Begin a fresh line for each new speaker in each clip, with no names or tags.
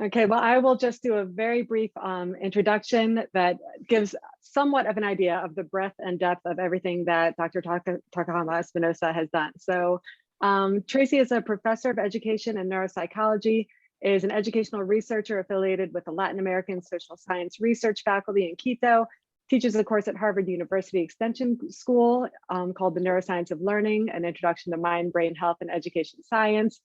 Okay, well, I will just do a very brief introduction that gives somewhat of an idea of the breadth and depth of everything that Dr. Tokuhama Espinosa has done. So Tracy is a professor of education and neuropsychology, is an educational researcher affiliated with the Latin American Social Science Research Faculty in Quito, teaches a course at Harvard University Extension School called The Neuroscience of Learning, an introduction to mind, brain health, and education science.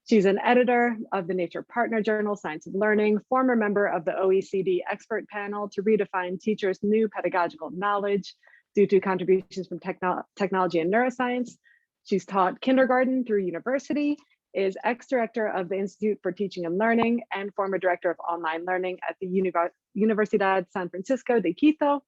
She's an editor of the Nature Partner Journal, Science of Learning, former member of the OECD expert panel to redefine teachers' new pedagogical knowledge due to contributions from technology and neuroscience. She's taught kindergarten through university, is ex-director of the Institute for Teaching and Learning, and former director of online learning at the Universidad San Francisco de Quito.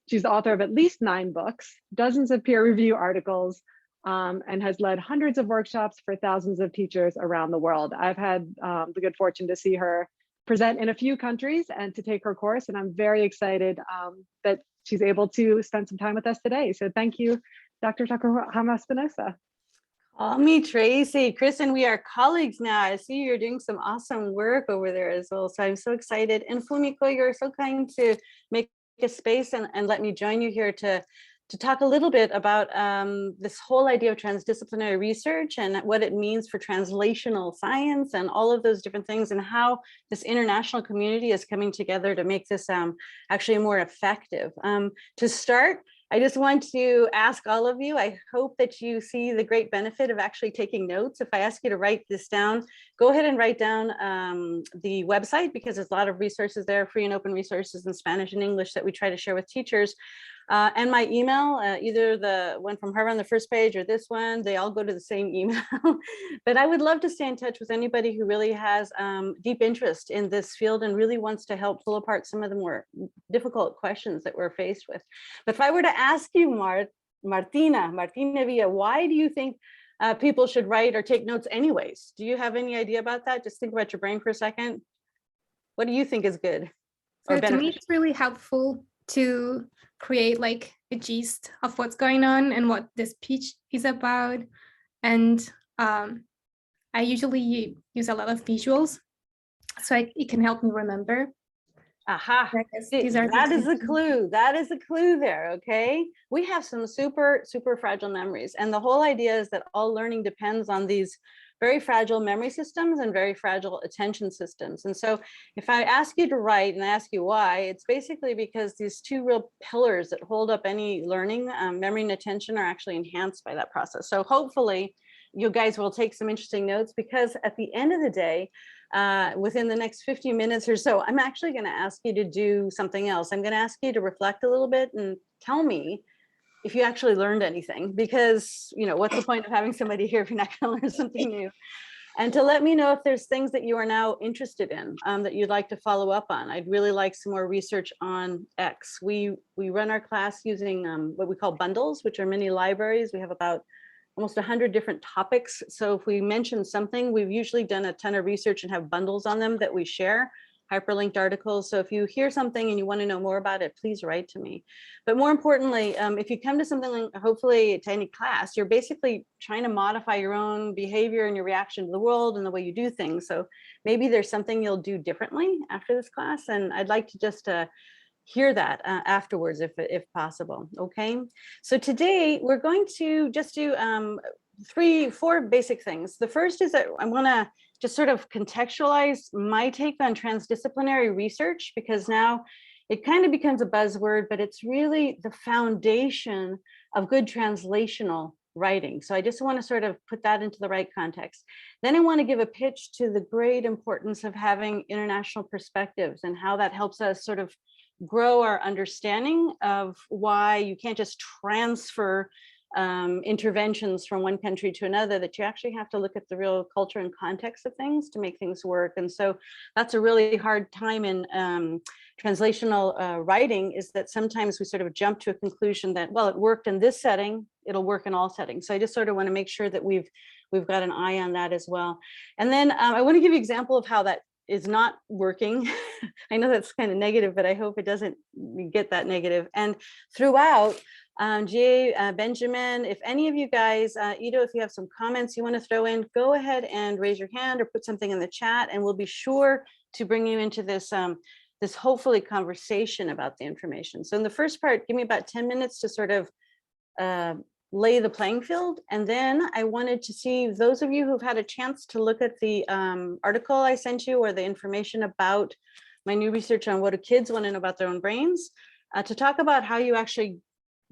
She's the author of at least 9 books, dozens of peer review articles, and has led hundreds of workshops for thousands of teachers around the world. I've had the good fortune to see her present in a few countries and to take her course, and I'm very excited that she's able to spend some time with us today. So thank you, Dr. Tokuhama Espinosa.
Call me Tracy. Kristen, we are colleagues now. I see you're doing some awesome work over there as well, so I'm so excited. And Fumiko, you're so kind to make a space and let me join you here to talk a little bit about this whole idea of transdisciplinary research and what it means for translational science and all of those different things, and how this international community is coming together to make this actually more effective. To start, I just want to ask all of you, I hope that you see the great benefit of actually taking notes. If I ask you to write this down, go ahead and write down the website, because there's a lot of resources there, free and open resources in Spanish and English that we try to share with teachers. And my email, either the one from her on the first page or this one, they all go to the same email. But I would love to stay in touch with anybody who really has deep interest in this field and really wants to help pull apart some of the more difficult questions that we're faced with. But if I were to ask you, Martina Villa, why do you think people should write or take notes anyways? Do you have any idea about that? Just think about your brain for a second. What do you think is good?
So to me, it's really helpful to create like a gist of what's going on and what the speech is about. And I usually use a lot of visuals, so it can help me remember.
Aha, that is a clue. That is a clue there, okay? We have some super fragile memories. And the whole idea is that all learning depends on these very fragile memory systems and very fragile attention systems. And so if I ask you to write and I ask you why, it's basically because these two real pillars that hold up any learning, memory and attention, are actually enhanced by that process. So hopefully you guys will take some interesting notes, because at the end of the day, within the next 50 minutes or so, I'm actually going to ask you to do something else. I'm going to ask you to reflect a little bit and tell me if you actually learned anything, because, you know, what's the point of having somebody here if you're not going to learn something new? And to let me know if there's things that you are now interested in that you'd like to follow up on. I'd really like some more research on X. We run our class using what we call bundles, which are mini libraries. We have about almost 100 different topics. So if we mention something, we've usually done a ton of research and have bundles on them that we share, hyperlinked articles. So if you hear something and you want to know more about it, please write to me. But more importantly, if you come to something like, hopefully to any class, you're basically trying to modify your own behavior and your reaction to the world and the way you do things. So maybe there's something you'll do differently after this class. And I'd like to just hear that afterwards if possible. Okay, so today we're going to just do 4 basic things. The first is that I want to just sort of contextualize my take on transdisciplinary research, because now it kind of becomes a buzzword, but it's really the foundation of good translational writing. So I just want to sort of put that into the right context. Then I want to give a pitch to the great importance of having international perspectives and how that helps us sort of grow our understanding of why you can't just transfer interventions from one country to another, that you actually have to look at the real culture and context of things to make things work. And so that's a really hard time in translational writing, is that sometimes we sort of jump to a conclusion that, well, it worked in this setting, it'll work in all settings. So I just sort of want to make sure that we've got an eye on that as well. And then I want to give you an example of how that is not working. I know that's kind of negative, but I hope it doesn't get that negative. And throughout, Jay, Benjamin, if any of you guys, Ito, if you have some comments you want to throw in, go ahead and raise your hand or put something in the chat, and we'll be sure to bring you into this, this hopefully conversation about the information. So in the first part, give me about 10 minutes to sort of lay the playing field. And then I wanted to see those of you who've had a chance to look at the article I sent you, or the information about my new research on what do kids want to know about their own brains, to talk about how you actually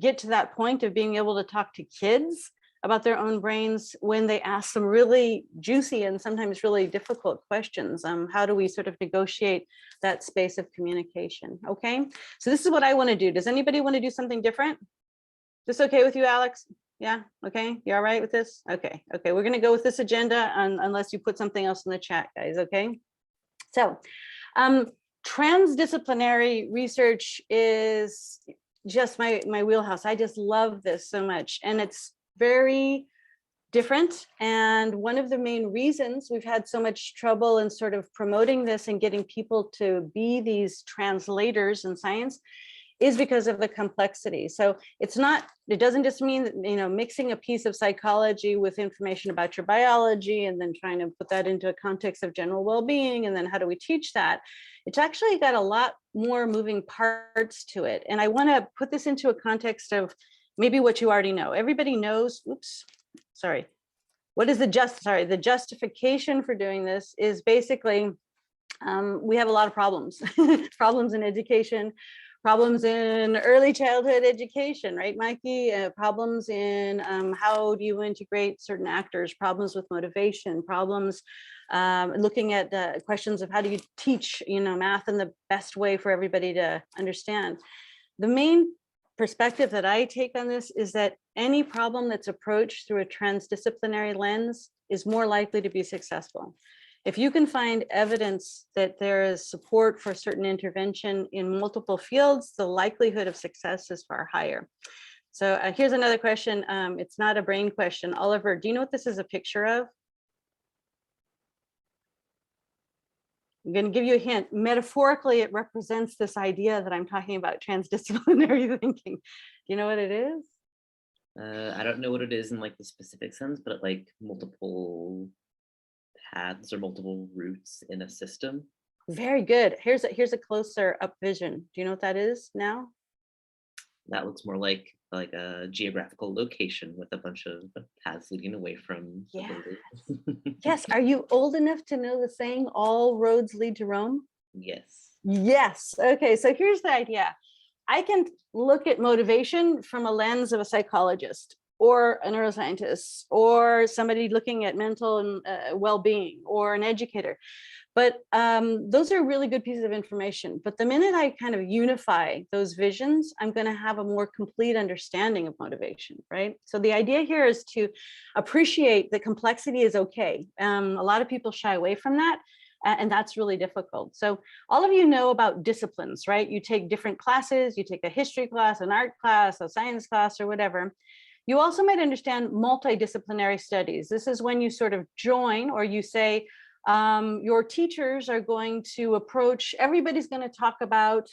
get to that point of being able to talk to kids about their own brains when they ask some really juicy and sometimes really difficult questions. How do we sort of negotiate that space of communication? Okay, so this is what I want to do. Does anybody want to do something different? This okay with you, Alex? Yeah, okay, you all right with this? Okay, we're gonna go with this agenda unless you put something else in the chat, guys, okay? So, transdisciplinary research is just my wheelhouse. I just love this so much, and it's very different. And one of the main reasons we've had so much trouble in sort of promoting this and getting people to be these translators in science is because of the complexity. So it's not, it doesn't just mean that, you know, mixing a piece of psychology with information about your biology and then trying to put that into a context of general well-being, and then how do we teach that? It's actually got a lot more moving parts to it. And I want to put this into a context of maybe what you already know. Everybody knows, oops, sorry. What is the justification for doing this is basically, we have a lot of problems, problems in education, problems in early childhood education, right, Mikey? Problems in how do you integrate certain actors, problems with motivation, problems looking at questions of how do you teach, you know, math in the best way for everybody to understand. The main perspective that I take on this is that any problem that's approached through a transdisciplinary lens is more likely to be successful. If you can find evidence that there is support for certain intervention in multiple fields, the likelihood of success is far higher. So here's another question. It's not a brain question. Oliver, do you know what this is a picture of? I'm going to give you a hint. Metaphorically, it represents this idea that I'm talking about, transdisciplinary thinking. Do you know what it is?
I don't know what it is in like the specific sense, but like multiple paths or multiple routes in a system.
Very good. Here's a closer up vision. Do you know what that is now?
That looks more like a geographical location with a bunch of paths leading away from.
Yeah. Yes. Are you old enough to know the saying, all roads lead to Rome?
Yes.
Yes. Okay. So here's the idea. I can look at motivation from a lens of a psychologist or a neuroscientist or somebody looking at mental well-being or an educator. But those are really good pieces of information. But the minute I kind of unify those visions, I'm going to have a more complete understanding of motivation, right? So the idea here is to appreciate that complexity is okay. A lot of people shy away from that. And that's really difficult. So all of you know about disciplines, right? You take different classes, you take a history class, an art class, a science class, or whatever. You also might understand multidisciplinary studies. This is when you sort of join, or you say, your teachers are going to approach, everybody's going to talk about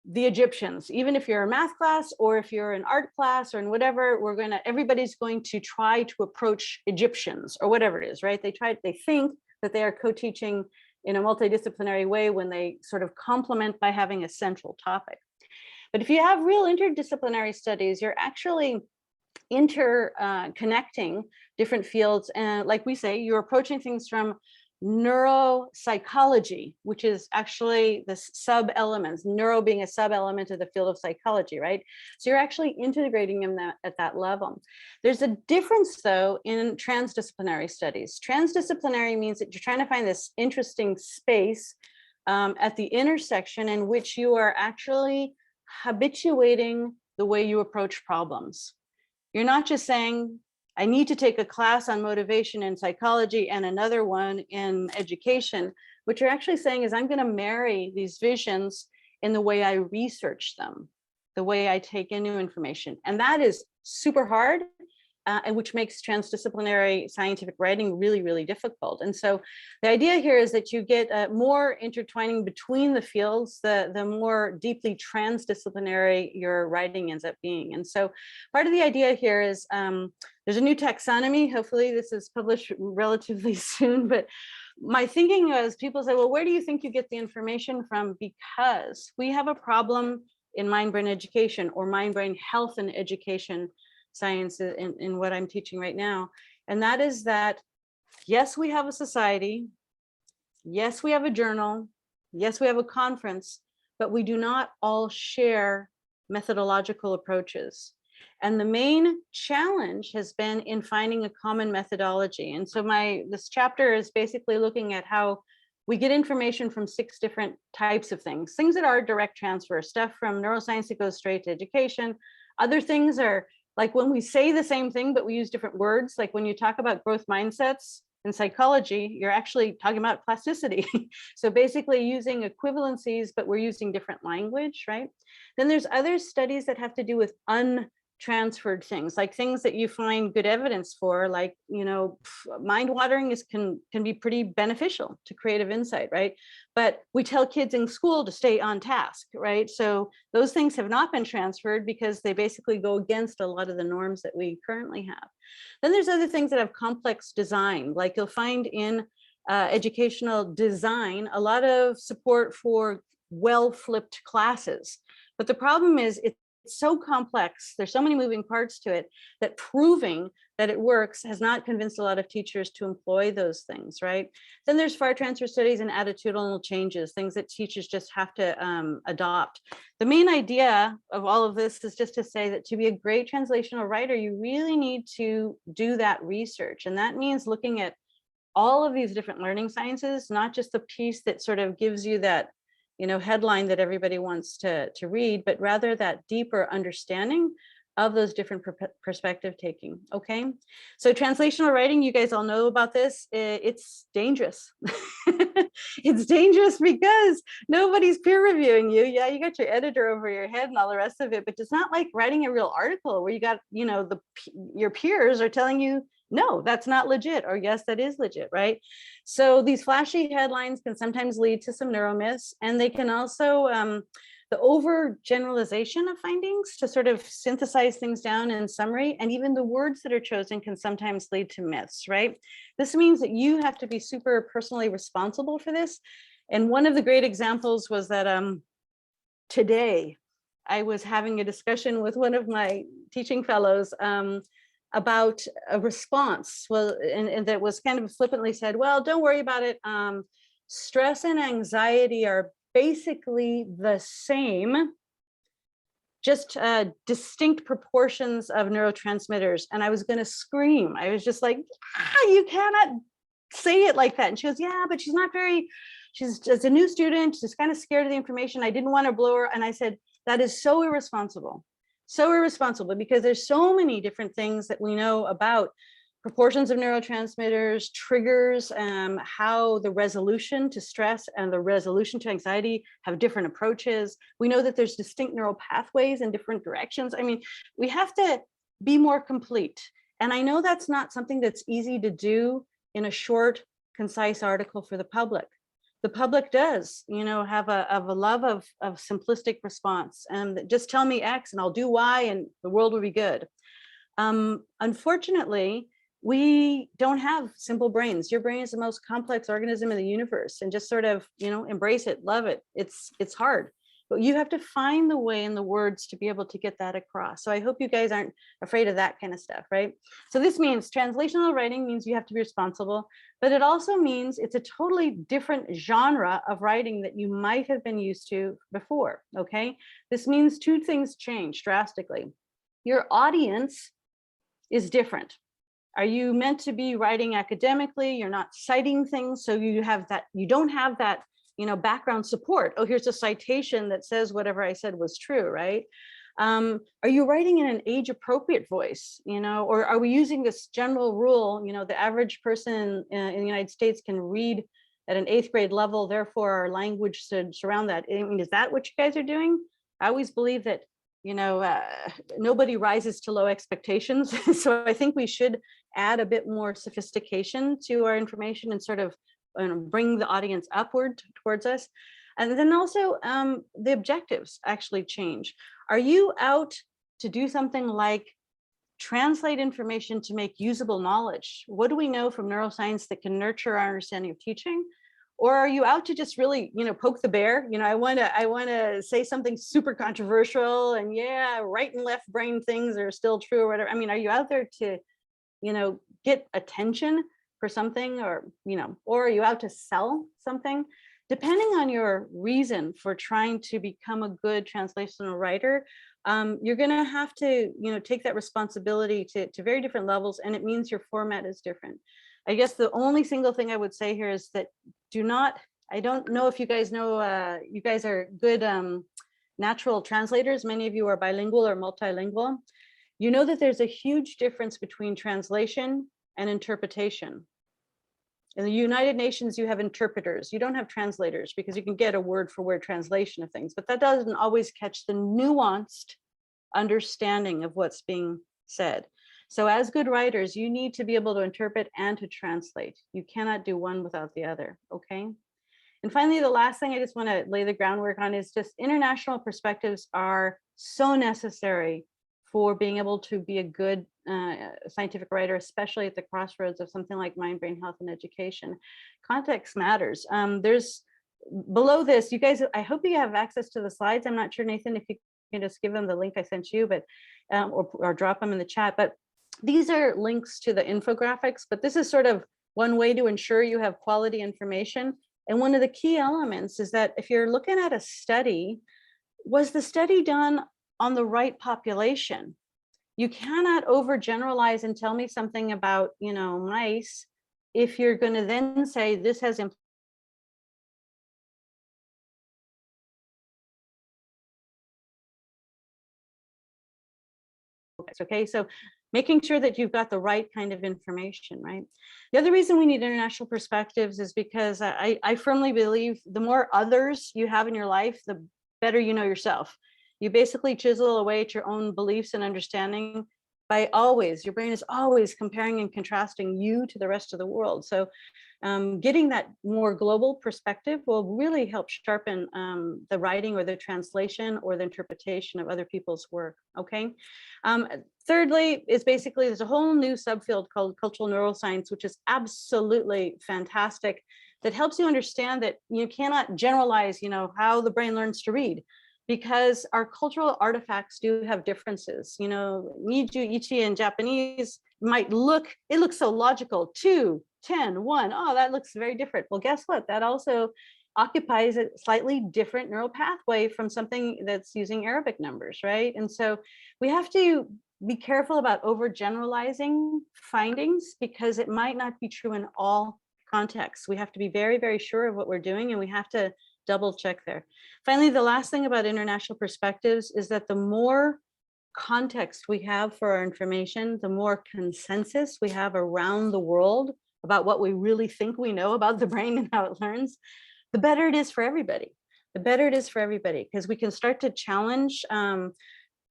the Egyptians, even if you're a math class or if you're an art class or in whatever, everybody's going to try to approach Egyptians or whatever it is, right? They think that they are co-teaching in a multidisciplinary way when they sort of complement by having a central topic. But if you have real interdisciplinary studies, you're actually interconnecting different fields. And like we say, you're approaching things from neuropsychology, which is actually the sub-elements, neuro being a sub-element of the field of psychology, right? So you're actually integrating them at that level. There's a difference though in transdisciplinary studies. Transdisciplinary means that you're trying to find this interesting space at the intersection in which you are actually habituating the way you approach problems. You're not just saying, I need to take a class on motivation in psychology and another one in education. What you're actually saying is I'm going to marry these visions in the way I research them, the way I take in new information. And that is super hard. and which makes transdisciplinary scientific writing really, really difficult. And so the idea here is that you get more intertwining between the fields, the more deeply transdisciplinary your writing ends up being. And so part of the idea here is there's a new taxonomy. Hopefully this is published relatively soon, but my thinking was, people say, well, where do you think you get the information from? Because we have a problem in mind-brain education, or mind-brain health and education science in what I'm teaching right now. And that is that, yes, we have a society. Yes, we have a journal. Yes, we have a conference, but we do not all share methodological approaches. And the main challenge has been in finding a common methodology. And so this chapter is basically looking at how we get information from 6 different types of things that are direct transfer, stuff from neuroscience that goes straight to education. Other things are like when we say the same thing, but we use different words. Like when you talk about growth mindsets in psychology, you're actually talking about plasticity. So basically using equivalencies, but we're using different language, right? Then there's other studies that have to do with untransferred things, like things that you find good evidence for, like, you know, mind watering can be pretty beneficial to creative insight, right? But we tell kids in school to stay on task, right? So those things have not been transferred because they basically go against a lot of the norms that we currently have. Then there's other things that have complex design, like you'll find in educational design a lot of support for well-flipped classes. But the problem is it's so complex, there's so many moving parts to it, that proving that it works has not convinced a lot of teachers to employ those things, right? Then there's far transfer studies and attitudinal changes, things that teachers just have to adopt. The main idea of all of this is just to say that to be a great translational writer, you really need to do that research. And that means looking at all of these different learning sciences, not just the piece that sort of gives you that, you know, headline that everybody wants to read, but rather that deeper understanding of those different perspective taking. Okay, so translational writing, you guys all know about this. It's dangerous. It's dangerous because nobody's peer reviewing you. Yeah, you got your editor over your head and all the rest of it, but it's not like writing a real article where you got, you know, your peers are telling you, no, that's not legit, or yes, that is legit, right? So these flashy headlines can sometimes lead to some neuromyths, and they can also, the overgeneralization of findings to sort of synthesize things down in summary, and even the words that are chosen can sometimes lead to myths, right? This means that you have to be super personally responsible for this. And one of the great examples was that today I was having a discussion with one of my teaching fellows about a response. Well, and that was kind of flippantly said, well, don't worry about it. Stress and anxiety are basically the same, just distinct proportions of neurotransmitters. And I was going to scream. I was just like, you cannot say it like that. And she goes, yeah, but she's just a new student. She's kind of scared of the information. I didn't want to blow her. And I said, that is so irresponsible. So irresponsible, because there's so many different things that we know about proportions of neurotransmitters, triggers, how the resolution to stress and the resolution to anxiety have different approaches. We know that there's distinct neural pathways in different directions. I mean, we have to be more complete. And I know that's not something that's easy to do in a short, concise article for the public. The public does, you know, have a love of simplistic response, and just tell me X and I'll do Y and the world will be good. Unfortunately, we don't have simple brains. Your brain is the most complex organism in the universe, and just sort of, you know, embrace it, love it. It's hard, but you have to find the way in the words to be able to get that across. So I hope you guys aren't afraid of that kind of stuff, right? So this means translational writing means you have to be responsible, but it also means it's a totally different genre of writing that you might have been used to before, okay? This means 2 things change drastically. Your audience is different. Are you meant to be writing academically? You're not citing things, so you don't have that, you know, background support. Oh, here's a citation that says whatever I said was true, right? Are you writing in an age appropriate voice, you know, or are we using this general rule, you know, the average person in the United States can read at an 8th grade level, therefore our language should surround that. I mean, is that what you guys are doing? I always believe that nobody rises to low expectations. So I think we should add a bit more sophistication to our information and sort of bring the audience upward towards us. And then also the objectives actually change. Are you out to do something like translate information to make usable knowledge? What do we know from neuroscience that can nurture our understanding of teaching? Or are you out to just really, poke the bear? I want to say something super controversial and yeah, right and left brain things are still true or whatever. I mean, are you out there to, get attention for something, or are you out to sell something? Depending on your reason for trying to become a good translational writer, you're going to have to, take that responsibility to very different levels, and it means your format is different. I guess the only single thing I would say here is that I don't know if you guys know, you guys are good natural translators. Many of you are bilingual or multilingual. You know that there's a huge difference between translation and interpretation. In the United Nations, you have interpreters. You don't have translators because you can get a word for word translation of things, but that doesn't always catch the nuanced understanding of what's being said. So as good writers, you need to be able to interpret and to translate. You cannot do one without the other, okay? And finally, the last thing I just want to lay the groundwork on is just international perspectives are so necessary for being able to be a good scientific writer, especially at the crossroads of something like mind, brain health, and education. Context matters. There's below this, you guys, I hope you have access to the slides. I'm not sure, Nathan, if you can just give them the link I sent you, but or drop them in the chat. But these are links to the infographics, but this is sort of one way to ensure you have quality information. And one of the key elements is that if you're looking at a study, was the study done on the right population? You cannot overgeneralize and tell me something about, mice if you're going to then say this has okay, so making sure that you've got the right kind of information, right? The other reason we need international perspectives is because I firmly believe the more others you have in your life, the better you know yourself. You basically chisel away at your own beliefs and understanding by your brain is always comparing and contrasting you to the rest of the world. So getting that more global perspective will really help sharpen the writing or the translation or the interpretation of other people's work, okay? Thirdly is basically there's a whole new subfield called cultural neuroscience, which is absolutely fantastic, that helps you understand that you cannot generalize, how the brain learns to read, because our cultural artifacts do have differences. Niju, ichi in Japanese it looks so logical, 2, 10, 1, oh, that looks very different. Well, guess what? That also occupies a slightly different neural pathway from something that's using Arabic numbers, right? And so we have to be careful about overgeneralizing findings because it might not be true in all contexts. We have to be very, very sure of what we're doing, and we have to double check there. Finally, the last thing about international perspectives is that the more context we have for our information, the more consensus we have around the world about what we really think we know about the brain and how it learns, the better it is for everybody. The better it is for everybody, because we can start to challenge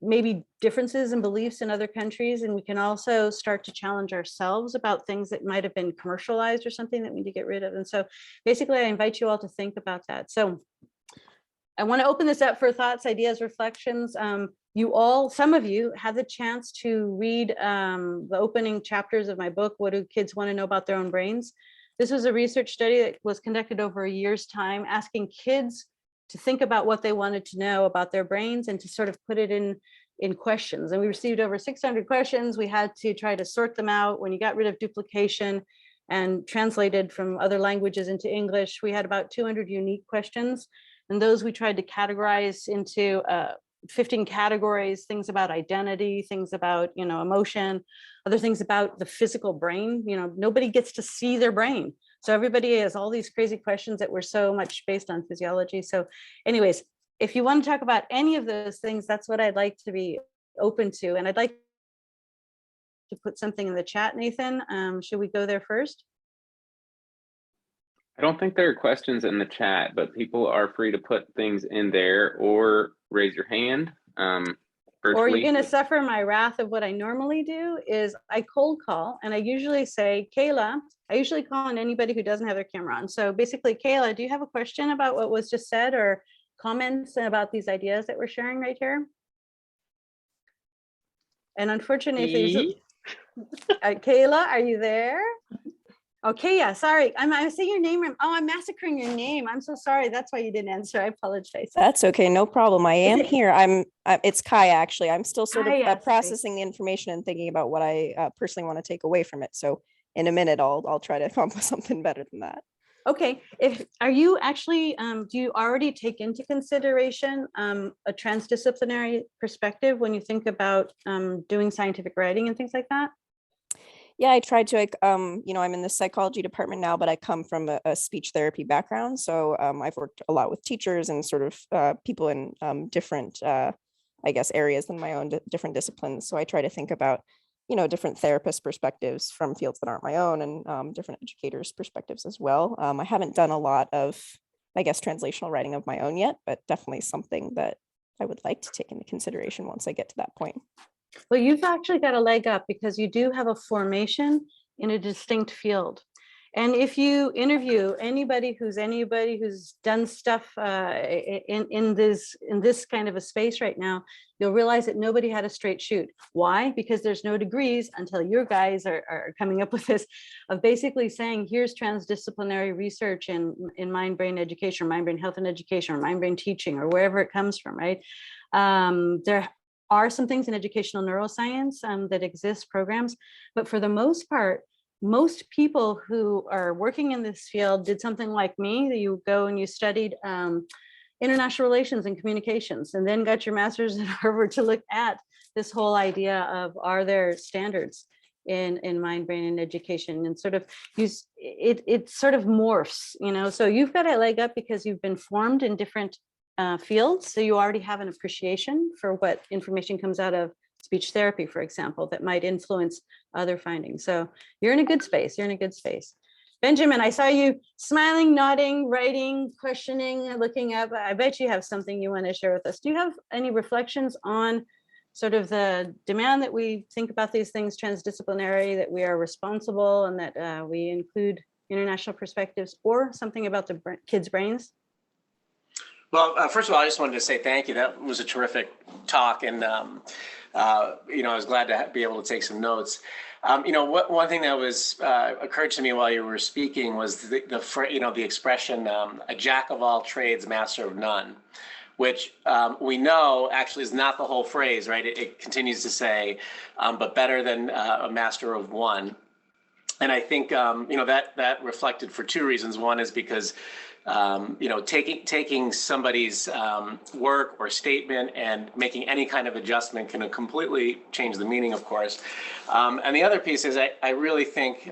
maybe differences in beliefs in other countries, and we can also start to challenge ourselves about things that might have been commercialized or something that we need to get rid of. And so basically, I invite you all to think about that. So I want to open this up for thoughts, ideas, reflections. Some of you have the chance to read the opening chapters of my book, What Do Kids Want to Know About Their Own Brains? This was a research study that was conducted over a year's time, asking kids to think about what they wanted to know about their brains and to sort of put it in questions. And we received over 600 questions. We had to try to sort them out. When you got rid of duplication and translated from other languages into English, we had about 200 unique questions. And those we tried to categorize into 15 categories, things about identity, things about, emotion, other things about the physical brain. Nobody gets to see their brain. So everybody has all these crazy questions that were so much based on physiology. So anyways, if you want to talk about any of those things, that's what I'd like to be open to. And I'd like to put something in the chat, Nathan. Should we go there first?
I don't think there are questions in the chat, but people are free to put things in there or raise your hand.
or you're
virtually.
going to suffer my wrath of what I normally do is I cold call, and I usually say, Kayla, I usually call on anybody who doesn't have their camera on. So basically, Kayla, do you have a question about what was just said or comments about these ideas that we're sharing right here? And unfortunately, Kayla, are you there? Okay, yeah, sorry. I'm saying your name wrong. Oh, I'm massacring your name. I'm so sorry. That's why you didn't answer. I apologize.
That's okay, no problem. I am here. It's Kaya, actually. I'm still sort of
Kaya,
processing the information and thinking about what I personally want to take away from it. So in a minute, I'll try to come up with something better than that.
Okay, are you actually, do you already take into consideration a transdisciplinary perspective when you think about doing scientific writing and things like that?
Yeah, I tried to, I'm in the psychology department now, but I come from a speech therapy background. So I've worked a lot with teachers and sort of people in different, areas than my own different disciplines. So I try to think about, different therapist perspectives from fields that aren't my own and different educators' perspectives as well. I haven't done a lot of, translational writing of my own yet, but definitely something that I would like to take into consideration once I get to that point.
Well, you've actually got a leg up because you do have a formation in a distinct field. And if you interview anybody who's done stuff in this kind of a space right now, you'll realize that nobody had a straight shoot. Why? Because there's no degrees until your guys are coming up with this of basically saying, here's transdisciplinary research in mind-brain education, or mind-brain health and education, or mind-brain teaching, or wherever it comes from, right? There are some things in educational neuroscience that exist programs, but for the most part, most people who are working in this field did something like me, that you go and you studied international relations and communications, and then got your master's at Harvard to look at this whole idea of, are there standards in mind, brain, and education, and sort of use it sort of morphs, so you've got a leg up because you've been formed in different fields. So you already have an appreciation for what information comes out of speech therapy, for example, that might influence other findings. So you're in a good space. You're in a good space. Benjamin, I saw you smiling, nodding, writing, questioning, looking up. I bet you have something you want to share with us. Do you have any reflections on sort of the demand that we think about these things transdisciplinary, that we are responsible, and that we include international perspectives, or something about the kids' brains?
Well, first of all, I just wanted to say thank you. That was a terrific talk, and I was glad to be able to take some notes. One thing that was occurred to me while you were speaking was the expression "a jack of all trades, master of none," which we know actually is not the whole phrase, right? It continues to say, but better than a master of one. And I think that reflected for two reasons. One is because taking somebody's work or statement and making any kind of adjustment can completely change the meaning, of course. And the other piece is I really think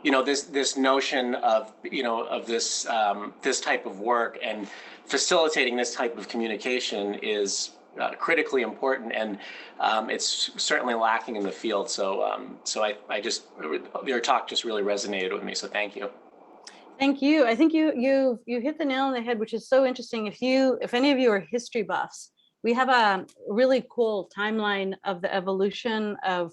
this notion of this type of work and facilitating this type of communication is critically important, and it's certainly lacking in the field. So your talk just really resonated with me. So thank you.
Thank you. I think you hit the nail on the head, which is so interesting. If any of you are history buffs, we have a really cool timeline of the evolution of,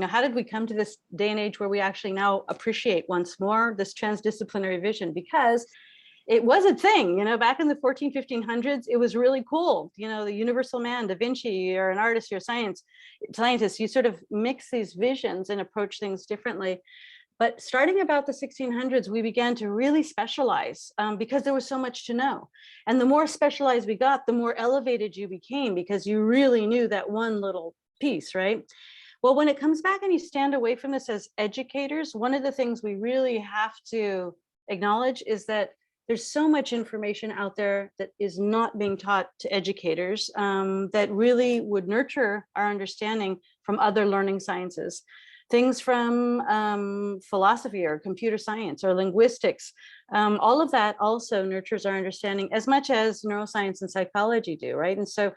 how did we come to this day and age where we actually now appreciate once more this transdisciplinary vision? Because it was a thing, back in the 1500s, it was really cool. The universal man, Da Vinci, you're an artist, you're a scientist, you sort of mix these visions and approach things differently. But starting about the 1600s, we began to really specialize because there was so much to know. And the more specialized we got, the more elevated you became, because you really knew that one little piece, right? Well, when it comes back and you stand away from this as educators, one of the things we really have to acknowledge is that there's so much information out there that is not being taught to educators that really would nurture our understanding from other learning sciences. Things from philosophy or computer science or linguistics, all of that also nurtures our understanding as much as neuroscience and psychology do, right? And so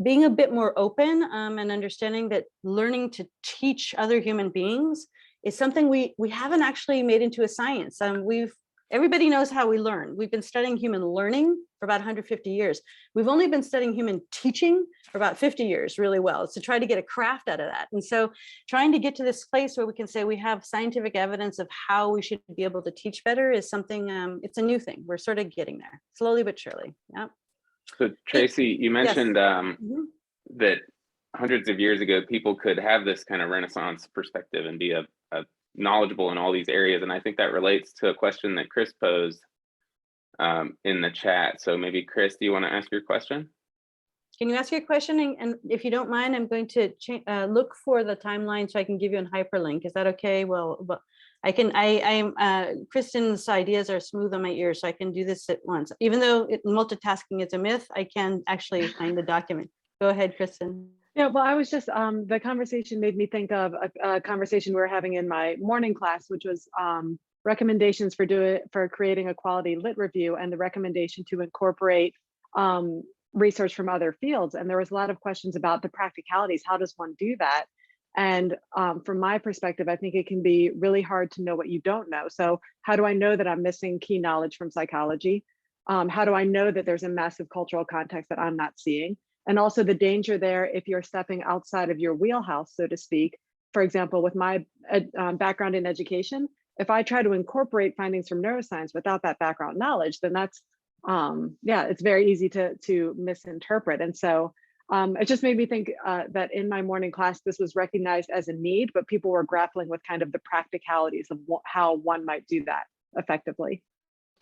being a bit more open and understanding that learning to teach other human beings is something we haven't actually made into a science. We've everybody knows how we learn. We've been studying human learning for about 150 years. We've only been studying human teaching for about 50 years really well. It's to try to get a craft out of that. And so trying to get to this place where we can say we have scientific evidence of how we should be able to teach better is something, it's a new thing. We're sort of getting there, slowly but surely. Yeah.
So Tracy, you mentioned that hundreds of years ago, people could have this kind of Renaissance perspective and be a knowledgeable in all these areas. And I think that relates to a question that Chris posed in the chat. So maybe Chris, do you want to ask your question?
Can you ask your question? And if you don't mind, I'm going to look for the timeline so I can give you a hyperlink. Is that okay? Well, I can, Kristen's ideas are smooth on my ears, so I can do this at once. Even though multitasking is a myth, I can actually find the document. Go ahead, Kristen.
Yeah, well, I was just, the conversation made me think of a conversation we were having in my morning class, which was recommendations for creating a quality lit review and the recommendation to incorporate research from other fields. And there was a lot of questions about the practicalities. How does one do that? And from my perspective, I think it can be really hard to know what you don't know. So how do I know that I'm missing key knowledge from psychology? How do I know that there's a massive cultural context that I'm not seeing? And also the danger there if you're stepping outside of your wheelhouse, so to speak. For example, with my background in education, if I try to incorporate findings from neuroscience without that background knowledge, then that's, yeah, it's very easy to misinterpret. And so it just made me think that in my morning class, this was recognized as a need, but people were grappling with kind of the practicalities of how one might do that effectively.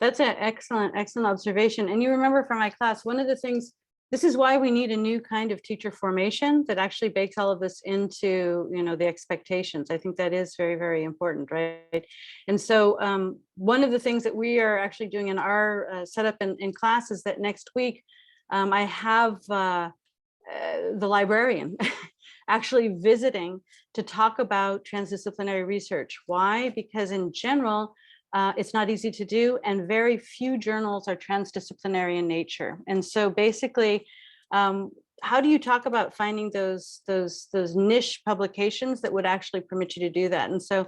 That's an excellent observation. And you remember from my class, one of the things, this is why we need a new kind of teacher formation that actually bakes all of this into, you know, the expectations. I think that is very, very important, right? And so one of the things that we are actually doing in our setup in class is that next week, I have the librarian actually visiting to talk about transdisciplinary research. Why? Because in general, it's not easy to do, and very few journals are transdisciplinary in nature. And so basically, how do you talk about finding those niche publications that would actually permit you to do that? And so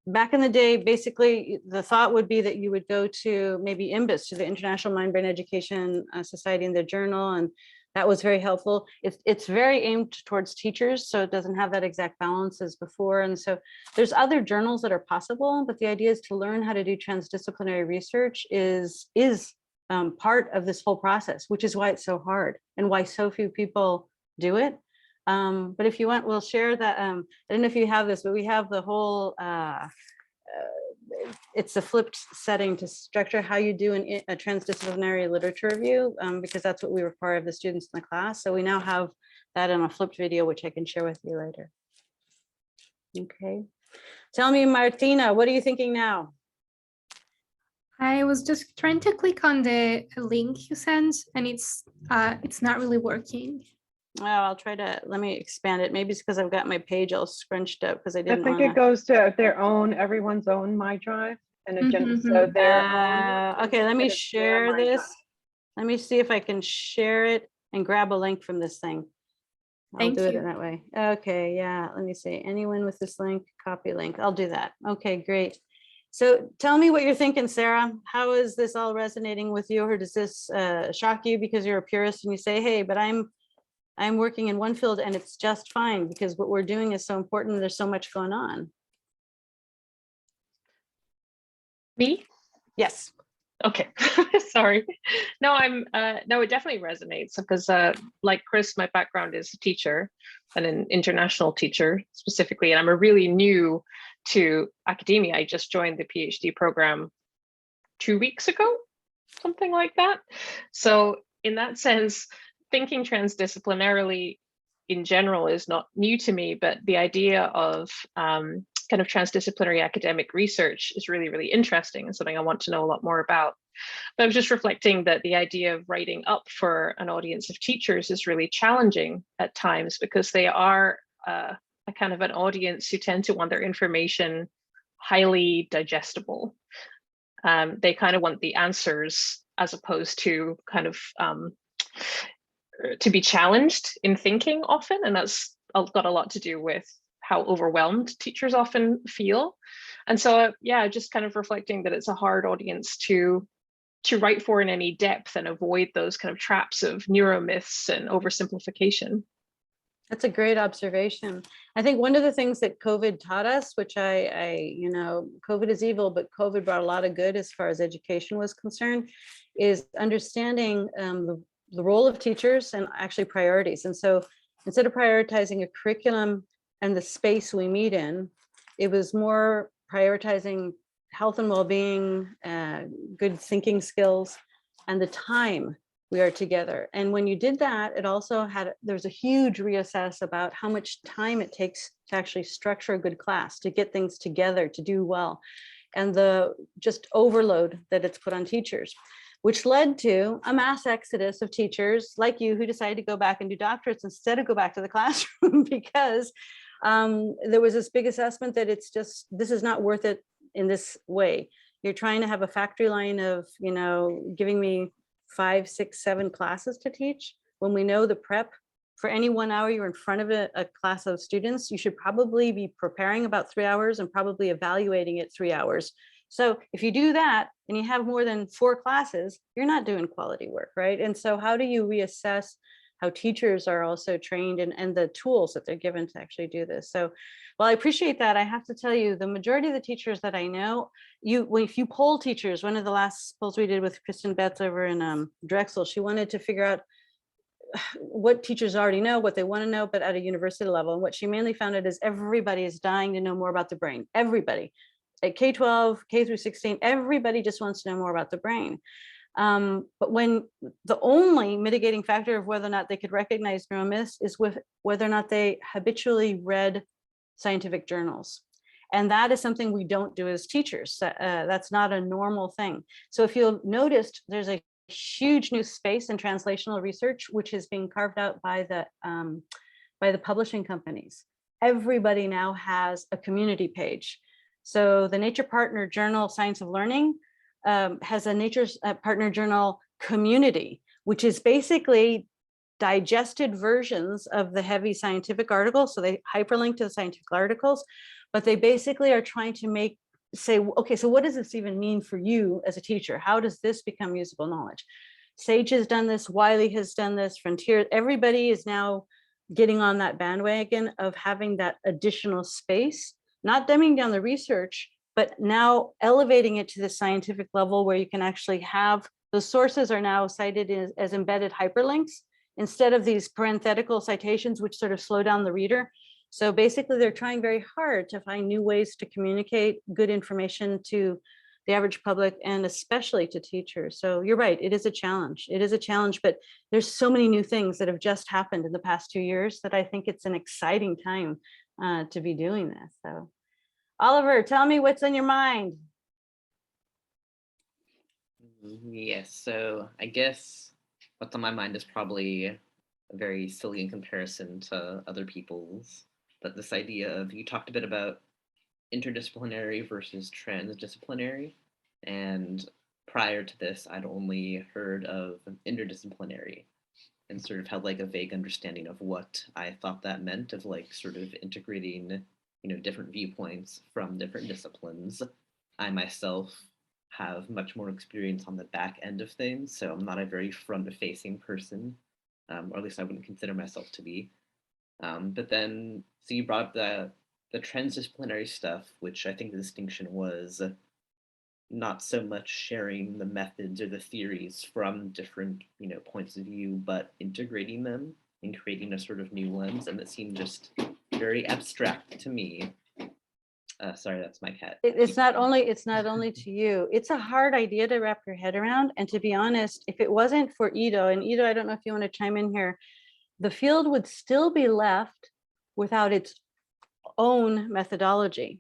back in the day, basically, the thought would be that you would go to maybe IMBIS, to the International Mind Brain Education Society, in their journal, and that was very helpful. It's very aimed towards teachers, so it doesn't have that exact balance as before. And so there's other journals that are possible, but the idea is to learn how to do transdisciplinary research is part of this whole process, which is why it's so hard and why so few people do it. But if you want, we'll share that. I don't know if you have this, but we have the whole, it's a flipped setting to structure how you do a transdisciplinary literature review, because that's what we require of the students in the class. So we now have that in a flipped video, which I can share with you later. Okay. Tell me, Martina, what are you thinking now?
I was just trying to click on the link you sent, and it's not really working.
Oh, I'll try to, let me expand it. Maybe it's because I've got my page all scrunched up because I didn't
I think
wanna...
it goes to everyone's own My Drive and agenda. So
okay, let me share this. Let me see if I can share it and grab a link from this thing. I'll do it in that way. Okay, yeah, let me see. Anyone with this link, copy link. I'll do that. Okay, great. So tell me what you're thinking, Sarah. How is this all resonating with you, or does this shock you because you're a purist and you say, hey, but I'm working in one field and it's just fine because what we're doing is so important. There's so much going on.
Me?
Yes.
Okay. Sorry. No, no, it definitely resonates because like Chris, my background is a teacher and an international teacher specifically, and I'm really new to academia. I just joined the PhD program 2 weeks ago, something like that. So in that sense, thinking transdisciplinarily in general is not new to me, but the idea of kind of transdisciplinary academic research is really, really interesting and something I want to know a lot more about. But I was just reflecting that the idea of writing up for an audience of teachers is really challenging at times because they are a kind of an audience who tend to want their information highly digestible. They kind of want the answers as opposed to kind of to be challenged in thinking often, and that's got a lot to do with how overwhelmed teachers often feel. And so, yeah, just kind of reflecting that it's a hard audience to write for in any depth and avoid those kind of traps of neuromyths and oversimplification.
That's a great observation. I think one of the things that COVID taught us, which COVID is evil, but COVID brought a lot of good as far as education was concerned, is understanding the role of teachers and actually priorities. And so instead of prioritizing a curriculum and the space we meet in, it was more prioritizing health and well-being, good thinking skills, and the time we are together. And when you did that, it also there's a huge reassess about how much time it takes to actually structure a good class, to get things together, to do well, and the just overload that it's put on teachers, which led to a mass exodus of teachers like you who decided to go back and do doctorates instead of go back to the classroom because there was this big assessment that this is not worth it in this way. You're trying to have a factory line of, giving me 5, 6, 7 classes to teach, when we know the prep for any 1 hour you're in front of a class of students, you should probably be preparing about 3 hours and probably evaluating it 3 hours. So if you do that and you have more than 4 classes, you're not doing quality work, right? And so how do you reassess how teachers are also trained and the tools that they're given to actually do this? So while I appreciate that, I have to tell you, the majority of the teachers that I know, if you poll teachers, one of the last polls we did with Kristen Betts over in Drexel, she wanted to figure out what teachers already know, what they want to know, but at a university level. And what she mainly found out is everybody is dying to know more about the brain. Everybody at K-12, K through 16, everybody just wants to know more about the brain. But when the only mitigating factor of whether or not they could recognize neuromyths is with whether or not they habitually read scientific journals. And that is something we don't do as teachers. That's not a normal thing. So if you'll noticed, there's a huge new space in translational research, which is being carved out by the publishing companies. Everybody now has a community page. So the Nature Partner Journal Science of Learning has a Nature Partner Journal community, which is basically digested versions of the heavy scientific articles. So they hyperlink to the scientific articles, but they basically are trying to say, okay, so what does this even mean for you as a teacher? How does this become usable knowledge? Sage has done this, Wiley has done this, Frontier, everybody is now getting on that bandwagon of having that additional space, not dumbing down the research, but now elevating it to the scientific level where you can actually have, those sources are now cited as embedded hyperlinks instead of these parenthetical citations, which sort of slow down the reader. So basically they're trying very hard to find new ways to communicate good information to the average public and especially to teachers. So you're right, it is a challenge. It is a challenge, but there's so many new things that have just happened in the past 2 years that I think it's an exciting time to be doing this. So Oliver, tell me what's on your mind.
Yes, so I guess what's on my mind is probably a very silly in comparison to other people's, but this idea of, you talked a bit about interdisciplinary versus transdisciplinary, and prior to this, I'd only heard of interdisciplinary and sort of had like a vague understanding of what I thought that meant, of like sort of integrating, different viewpoints from different disciplines. I myself have much more experience on the back end of things, so I'm not a very front-facing person, or at least I wouldn't consider myself to be. But then, so you brought up the transdisciplinary stuff, which I think the distinction was not so much sharing the methods or the theories from different, points of view, but integrating them and creating a sort of new lens, and it seemed just very abstract to me. Sorry, that's my cat.
It's not only to you. It's a hard idea to wrap your head around. And to be honest, if it wasn't for Ido, and Ido, I don't know if you want to chime in here, the field would still be left without its own methodology.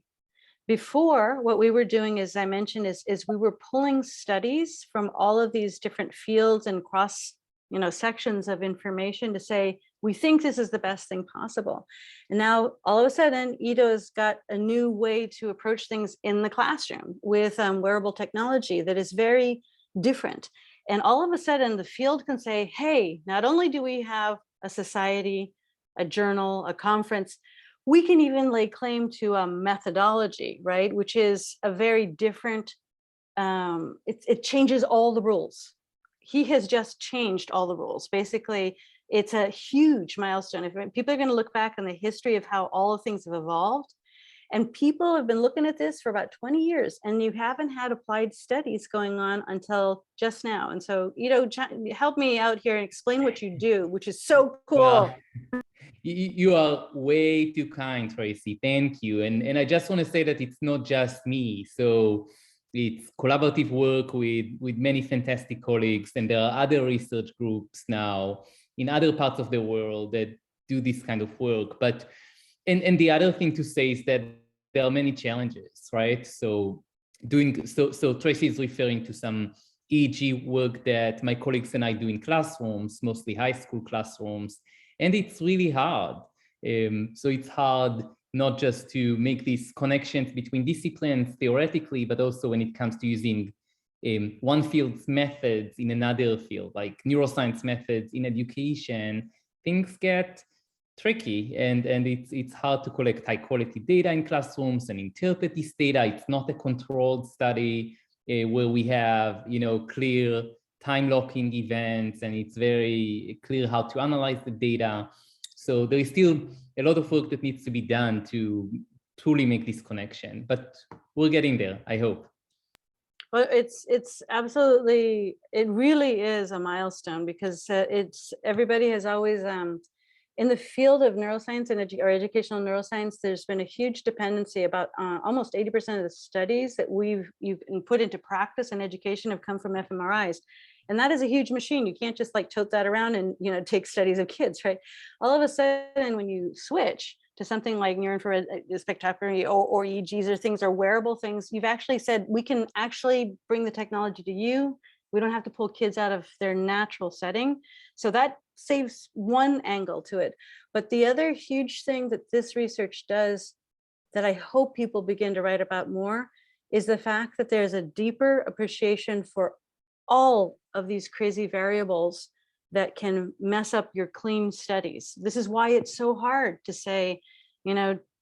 Before, what we were doing, as I mentioned, is we were pulling studies from all of these different fields and cross sections of information to say, we think this is the best thing possible. And now all of a sudden, Ido's got a new way to approach things in the classroom with wearable technology that is very different. And all of a sudden the field can say, hey, not only do we have a society, a journal, a conference, we can even lay claim to a methodology, right? Which is a very different, it changes all the rules. He has just changed all the rules. Basically, it's a huge milestone. If people are going to look back on the history of how all of things have evolved, and people have been looking at this for about 20 years, and you haven't had applied studies going on until just now. And so, help me out here and explain what you do, which is so cool.
Well, you are way too kind, Tracy. Thank you. And I just want to say that it's not just me. So it's collaborative work with many fantastic colleagues, and there are other research groups now in other parts of the world that do this kind of work. But and the other thing to say is that there are many challenges, right? So Tracy is referring to some EEG work that my colleagues and I do in classrooms, mostly high school classrooms, and it's really hard. So it's hard not just to make these connections between disciplines theoretically, but also when it comes to using one field's methods in another field, like neuroscience methods in education. Things get tricky, and it's hard to collect high quality data in classrooms and interpret this data. It's not a controlled study where we have clear time locking events, and it's very clear how to analyze the data. So there is still a lot of work that needs to be done to truly make this connection, but we're getting there, I hope.
Well, it's absolutely, it really is a milestone, because everybody has always, in the field of neuroscience and or educational neuroscience, there's been a huge dependency. About almost 80% of the studies that you've put into practice in education have come from fMRIs. And that is a huge machine. You can't just like tote that around and take studies of kids, right? All of a sudden, when you switch to something like near-infrared spectroscopy or EEGs or things, or wearable things, you've actually said, we can actually bring the technology to you. We don't have to pull kids out of their natural setting. So that saves one angle to it. But the other huge thing that this research does, that I hope people begin to write about more, is the fact that there's a deeper appreciation for all of these crazy variables that can mess up your clean studies. This is why it's so hard to say,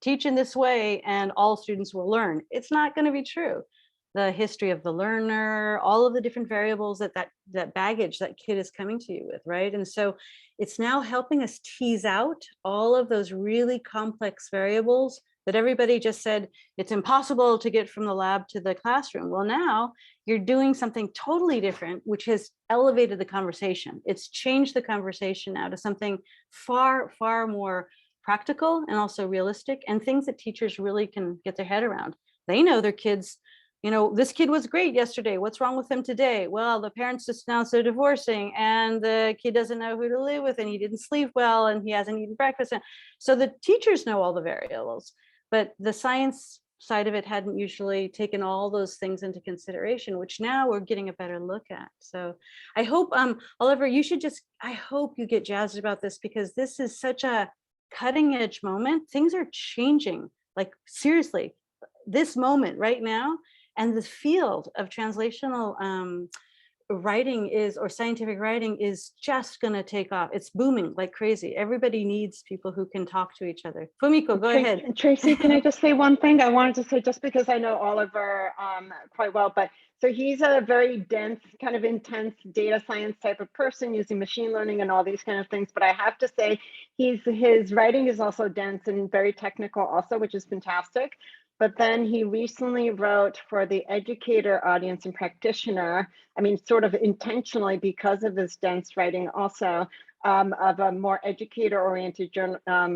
teach in this way and all students will learn. It's not going to be true. The history of the learner, all of the different variables that baggage that kid is coming to you with, right? And so it's now helping us tease out all of those really complex variables that everybody just said, it's impossible to get from the lab to the classroom. Well, now you're doing something totally different, which has elevated the conversation. It's changed the conversation now to something far, far more practical and also realistic, and things that teachers really can get their head around. They know their kids, this kid was great yesterday. What's wrong with him today? Well, the parents just announced they're divorcing, and the kid doesn't know who to live with, and he didn't sleep well, and he hasn't eaten breakfast. So the teachers know all the variables, but the science side of it hadn't usually taken all those things into consideration, which now we're getting a better look at. So I hope, Oliver, I hope you get jazzed about this, because this is such a cutting edge moment. Things are changing, like seriously, this moment right now. And the field of translational writing or scientific writing is just going to take off. It's booming like crazy. Everybody needs people who can talk to each other. Fumiko, go ahead.
Tracy, can I just say one thing? I wanted to say, just because I know Oliver quite well, but so he's a very dense, kind of intense data science type of person using machine learning and all these kind of things. But I have to say, his writing is also dense and very technical also, which is fantastic. But then he recently wrote for the educator audience and practitioner, sort of intentionally because of his dense writing also, of a more educator-oriented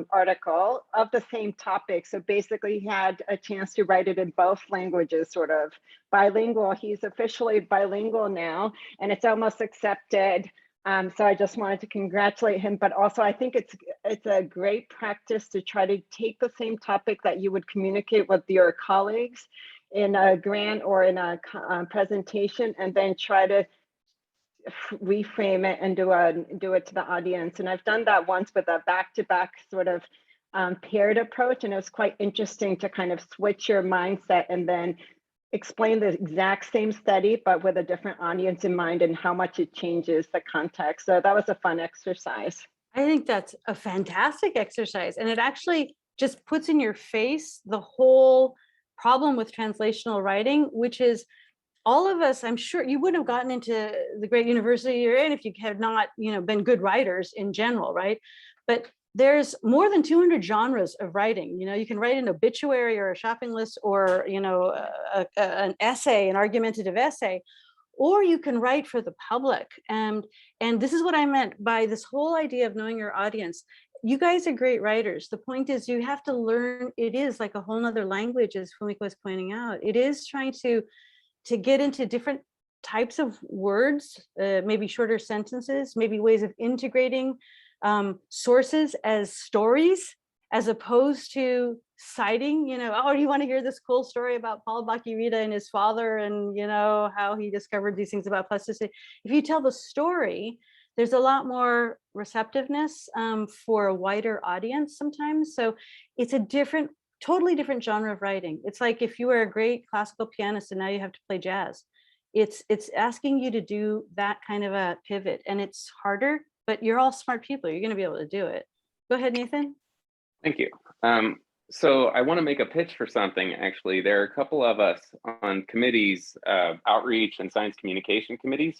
article of the same topic. So basically he had a chance to write it in both languages, sort of bilingual. He's officially bilingual now, and it's almost accepted. So I just wanted to congratulate him, but also I think it's a great practice to try to take the same topic that you would communicate with your colleagues in a grant or in a presentation, and then try to reframe it and do it to the audience. And I've done that once with a back-to-back sort of paired approach, and it was quite interesting to kind of switch your mindset and then explain the exact same study, but with a different audience in mind and how much it changes the context. So that was a fun exercise.
I think that's a fantastic exercise. And it actually just puts in your face the whole problem with translational writing, which is all of us, I'm sure you wouldn't have gotten into the great university you're in if you had not, been good writers in general, right? But there's more than 200 genres of writing. You can write an obituary or a shopping list or, an essay, an argumentative essay, or you can write for the public. And this is what I meant by this whole idea of knowing your audience. You guys are great writers. The point is you have to learn, it is like a whole nother language, as Fumiko was pointing out. It is trying to get into different types of words, maybe shorter sentences, maybe ways of integrating sources as stories, as opposed to citing, oh, you want to hear this cool story about Paul Bakirita and his father and, how he discovered these things about plasticity. If you tell the story, there's a lot more receptiveness for a wider audience sometimes. So it's a totally different genre of writing. It's like if you were a great classical pianist and now you have to play jazz. It's asking you to do that kind of a pivot, and it's harder, but you're all smart people. You're going to be able to do it. Go ahead, Nathan.
Thank you. So I want to make a pitch for something, actually. There are a couple of us on committees, outreach and science communication committees,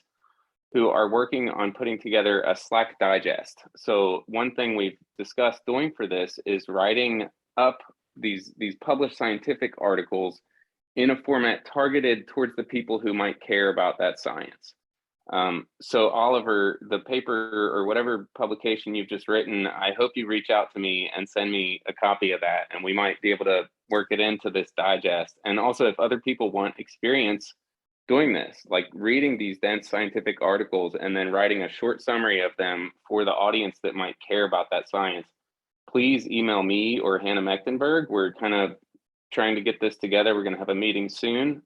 who are working on putting together a SLAC digest. So one thing we've discussed doing for this is writing up these published scientific articles in a format targeted towards the people who might care about that science. So Oliver, the paper or whatever publication you've just written, I hope you reach out to me and send me a copy of that, and we might be able to work it into this digest. And also, if other people want experience doing this, like reading these dense scientific articles and then writing a short summary of them for the audience that might care about that science, please email me or Hannah Mechtenberg. We're kind of trying to get this together. We're going to have a meeting soon.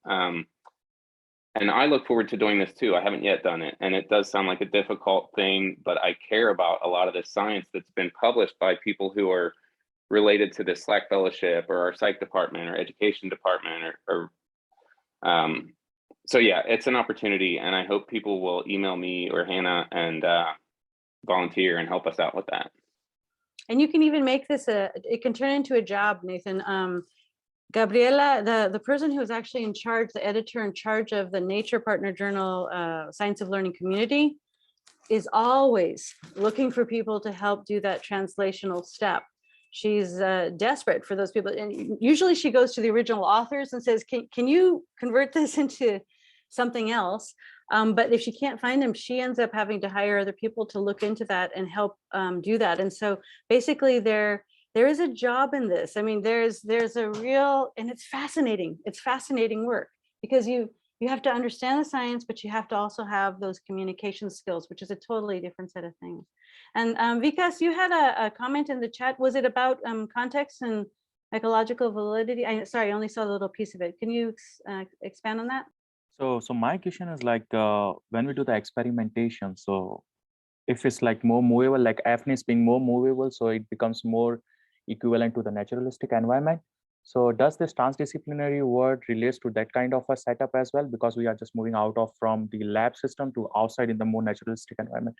And I look forward to doing this too. I haven't yet done it. And it does sound like a difficult thing, but I care about a lot of this science that's been published by people who are related to the SLAC fellowship or our psych department or education department so yeah, it's an opportunity, and I hope people will email me or Hannah and volunteer and help us out with that.
And you can even make this it can turn into a job, Nathan. Gabriela, the person who is actually in charge, the editor in charge of the Nature Partner Journal Science of Learning community, is always looking for people to help do that translational step. She's desperate for those people. And usually she goes to the original authors and says, can you convert this into something else? But if she can't find them, she ends up having to hire other people to look into that and help do that. And so basically there is a job in this. I mean, there's a real, and it's fascinating. It's fascinating work because you have to understand the science, but you have to also have those communication skills, which is a totally different set of things. And Vikas, you had a comment in the chat. Was it about context and ecological validity? Sorry, I only saw a little piece of it. Can you expand on that?
So my question is like, when we do the experimentation, so if it's like more movable, like Afnis being more movable, so it becomes more equivalent to the naturalistic environment. So does this transdisciplinary word relates to that kind of a setup as well? Because we are just moving out of from the lab system to outside in the more naturalistic environment.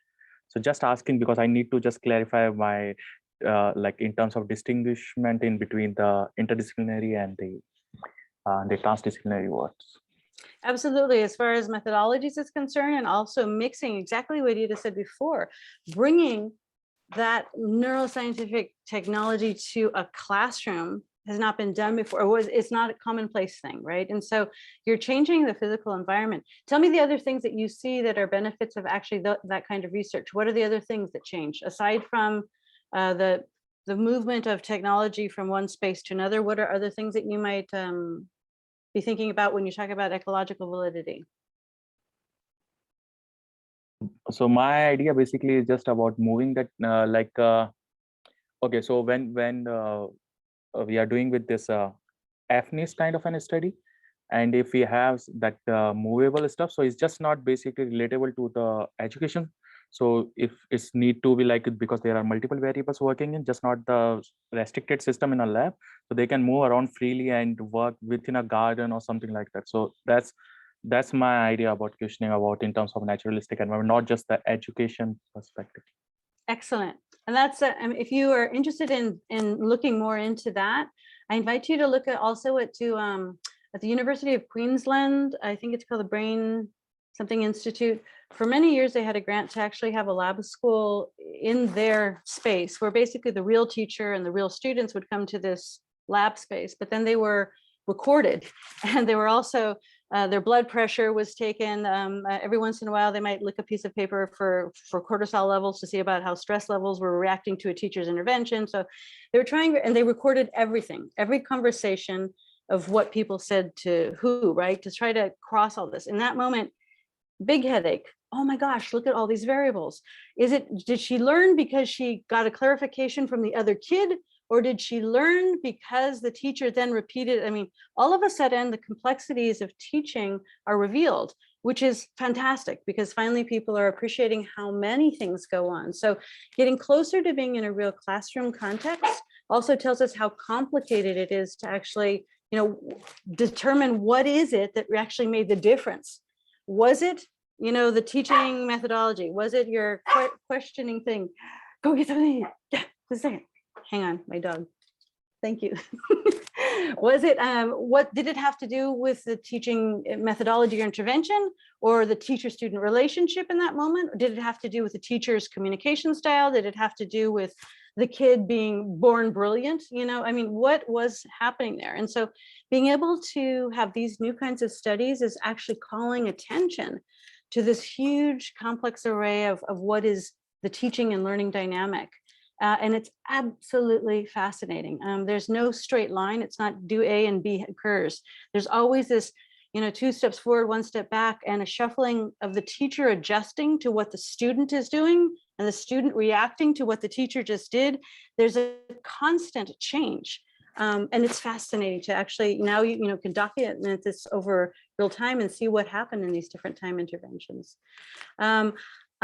So just asking because I need to just clarify my, like in terms of distinguishment in between the interdisciplinary and the transdisciplinary words.
Absolutely. As far as methodologies is concerned, and also mixing exactly what you just said before, bringing that neuroscientific technology to a classroom has not been done before. It's not a commonplace thing, right? And so you're changing the physical environment. Tell me the other things that you see that are benefits of actually that kind of research. What are the other things that change aside from the movement of technology from one space to another? What are other things that you might be thinking about when you talk about ecological validity?
So my idea basically is just about moving that okay, so when we are doing with this Afnis kind of an study, and if we have that movable stuff, so it's just not basically relatable to the education. So if it's need to be like it because there are multiple variables working in, just not the restricted system in a lab, so they can move around freely and work within a garden or something like that. So that's my idea about questioning about in terms of naturalistic environment, not just the education perspective.
Excellent. And that's, if you are interested in looking more into that, I invite you to look at also at the University of Queensland. I think it's called the Brain something Institute. For many years, they had a grant to actually have a lab school in their space where basically the real teacher and the real students would come to this lab space, but then they were recorded and they were also, their blood pressure was taken. Every once in a while, they might lick a piece of paper for cortisol levels to see about how stress levels were reacting to a teacher's intervention. So they were trying, and they recorded everything, every conversation of what people said to who, right? To try to cross all this. In that moment, big headache. Oh my gosh, look at all these variables. Did she learn because she got a clarification from the other kid? Or did she learn because the teacher then repeated? I mean, all of a sudden the complexities of teaching are revealed, which is fantastic because finally people are appreciating how many things go on. So getting closer to being in a real classroom context also tells us how complicated it is to actually, determine what is it that actually made the difference. Was it, the teaching methodology? Was it your questioning thing? Go get something. Yeah, just a second. Hang on, my dog. Thank you. Was it, what did it have to do with the teaching methodology or intervention or the teacher-student relationship in that moment? Or did it have to do with the teacher's communication style? Did it have to do with the kid being born brilliant? What was happening there? And so being able to have these new kinds of studies is actually calling attention to this huge complex array of what is the teaching and learning dynamic. And it's absolutely fascinating. There's no straight line. It's not do A and B occurs. There's always this, 2 steps forward, 1 step back, and a shuffling of the teacher adjusting to what the student is doing and the student reacting to what the teacher just did. There's a constant change. And it's fascinating to actually now can document this over real time and see what happened in these different time interventions.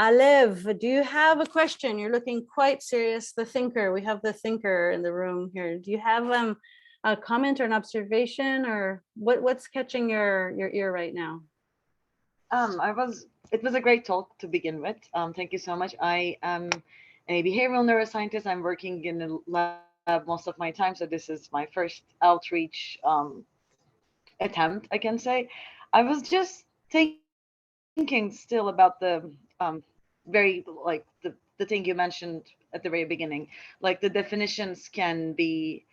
Alev, do you have a question? You're looking quite serious. The thinker, we have the thinker in the room here. Do you have a comment or an observation, or what's catching your ear right now?
It was a great talk to begin with. Thank you so much. I am a behavioral neuroscientist. I'm working in the lab most of my time, so this is my first outreach attempt, I can say. I was just thinking still about the the thing you mentioned at the very beginning, like the definitions can be,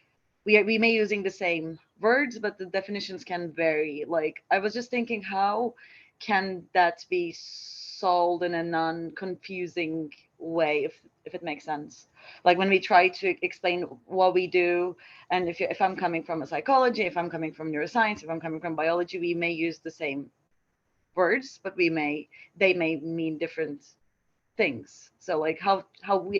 we may using the same words, but the definitions can vary. Like I was just thinking, how can that be solved in a non-confusing way, if it makes sense? Like when we try to explain what we do, and if I'm coming from a psychology, if I'm coming from neuroscience, if I'm coming from biology, we may use the same words, but they may mean different things. So like how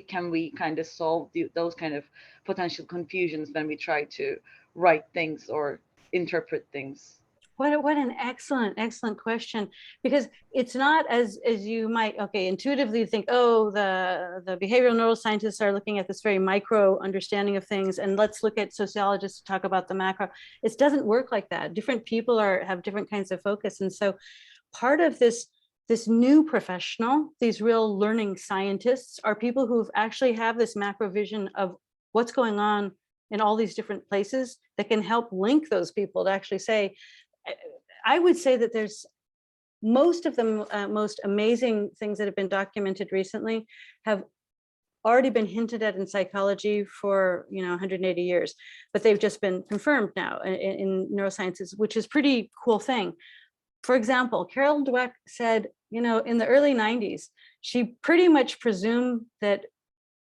can we kind of solve those kind of potential confusions when we try to write things or interpret things?
What an excellent question, because it's not as you might intuitively think, oh, the behavioral neuroscientists are looking at this very micro understanding of things, and let's look at sociologists to talk about the macro. It doesn't work like that. Different people have different kinds of focus, and so part of this new professional, these real learning scientists, are people who actually have this macro vision of what's going on in all these different places that can help link those people to actually say, I would say that there's most of the most amazing things that have been documented recently have already been hinted at in psychology for 180 years, but they've just been confirmed now in neurosciences, which is pretty cool thing. For example, Carol Dweck said, in the early 90s, she pretty much presumed that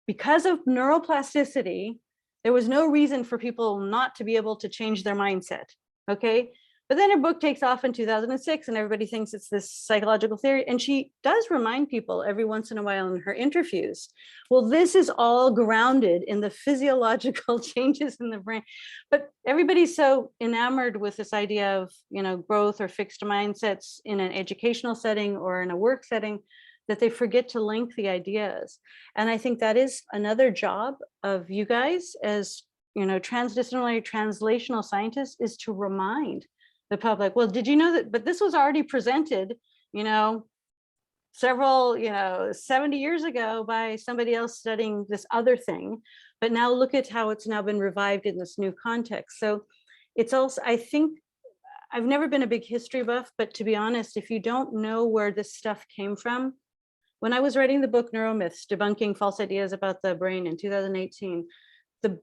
because of neuroplasticity, there was no reason for people not to be able to change their mindset, okay? But then her book takes off in 2006 and everybody thinks it's this psychological theory. And she does remind people every once in a while in her interviews, well, this is all grounded in the physiological changes in the brain. But everybody's so enamored with this idea of, growth or fixed mindsets in an educational setting or in a work setting that they forget to link the ideas. And I think that is another job of you guys as, transdisciplinary translational scientists, is to remind the public, well, did you know that, but this was already presented, several, 70 years ago by somebody else studying this other thing. But now look at how it's now been revived in this new context. So it's also, I think, I've never been a big history buff, but to be honest, if you don't know where this stuff came from, when I was writing the book Neuromyths, Debunking False Ideas About the Brain in 2018, the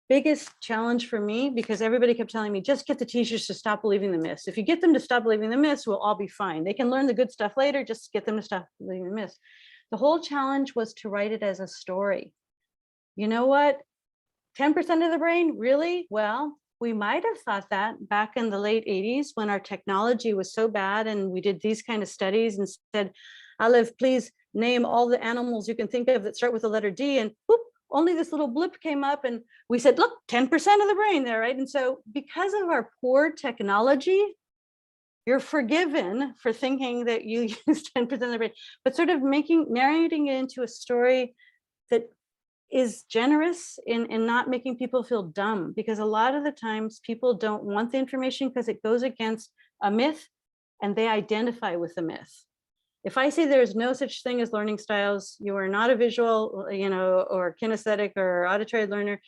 biggest challenge for me, because everybody kept telling me, just get the teachers to stop believing the myths. If you get them to stop believing the myths, we'll all be fine. They can learn the good stuff later, just get them to stop believing the myths. The whole challenge was to write it as a story. You know what? 10% of the brain, really? Well, we might have thought that back in the late 80s when our technology was so bad and we did these kind of studies and said, Aleph, please name all the animals you can think of that start with the letter D, and whoop, only this little blip came up and we said, look, 10% of the brain there, right? And so because of our poor technology, you're forgiven for thinking that you use 10% of the brain, but sort of narrating it into a story that is generous in not making people feel dumb, because a lot of the times people don't want the information because it goes against a myth and they identify with the myth. If I say there's no such thing as learning styles, you are not a visual, or kinesthetic or auditory learner,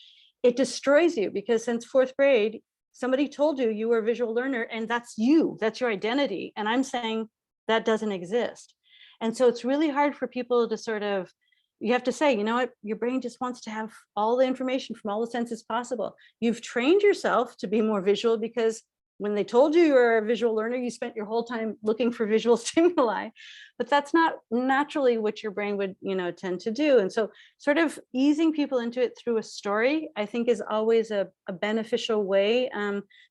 it destroys you, because since 4th grade, somebody told you you were a visual learner and that's you, that's your identity. And I'm saying that doesn't exist. And so it's really hard for people to sort of, you have to say, you know what, your brain just wants to have all the information from all the senses possible. You've trained yourself to be more visual because when they told you were a visual learner, you spent your whole time looking for visual stimuli, but that's not naturally what your brain would, tend to do. And so sort of easing people into it through a story, I think is always a beneficial way,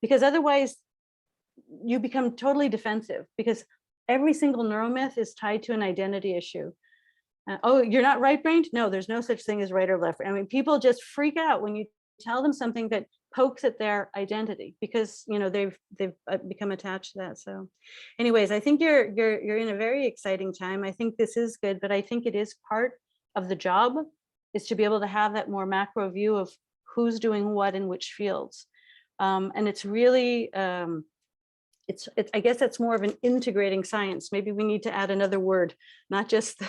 because otherwise you become totally defensive, because every single neuromyth is tied to an identity issue. Oh, you're not right-brained? No, there's no such thing as right or left. I mean, people just freak out when you tell them something that pokes at their identity, because they've become attached to that. So anyways, I think you're in a very exciting time. I think this is good, but I think it is part of the job is to be able to have that more macro view of who's doing what in which fields. And it's really, I guess that's more of an integrating science. Maybe we need to add another word, not just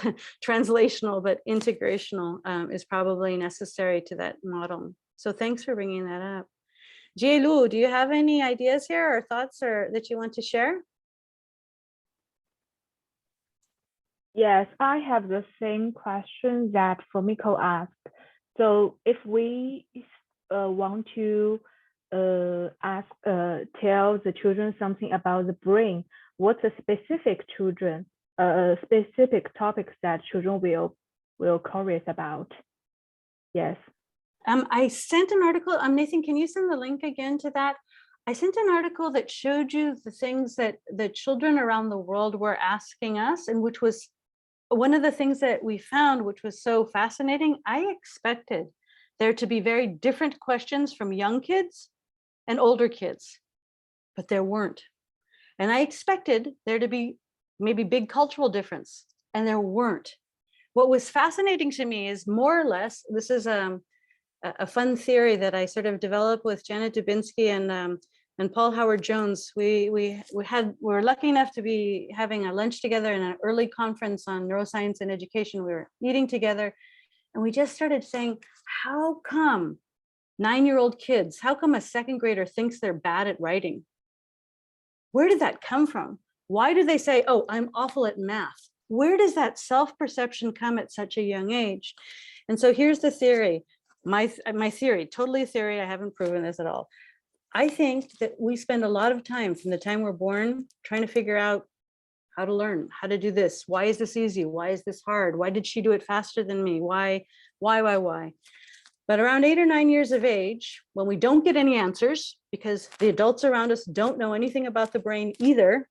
translational, but integrational is probably necessary to that model. So thanks for bringing that up. Jielu, do you have any ideas here or thoughts that you want to share?
Yes, I have the same question that Fumiko asked. So if we want to tell the children something about the brain, what's a specific specific topics that children will curious about? Yes.
I sent an article. Nathan, can you send the link again to that? I sent an article that showed you the things that the children around the world were asking us, and which was one of the things that we found, which was so fascinating. I expected there to be very different questions from young kids and older kids, but there weren't. And I expected there to be maybe big cultural difference, and there weren't. What was fascinating to me is more or less, this is a fun theory that I sort of developed with Janet Dubinsky and Paul Howard Jones. We were lucky enough to be having a lunch together in an early conference on neuroscience and education. We were eating together, and we just started saying, how come 9-year-old kids, how come a 2nd grader thinks they're bad at writing? Where did that come from? Why do they say, oh, I'm awful at math? Where does that self-perception come at such a young age? And so here's the theory. My theory, totally a theory, I haven't proven this at all. I think that we spend a lot of time from the time we're born trying to figure out how to learn, how to do this. Why is this easy? Why is this hard? Why did she do it faster than me? Why? But around 8 or 9 years of age, when we don't get any answers, because the adults around us don't know anything about the brain either,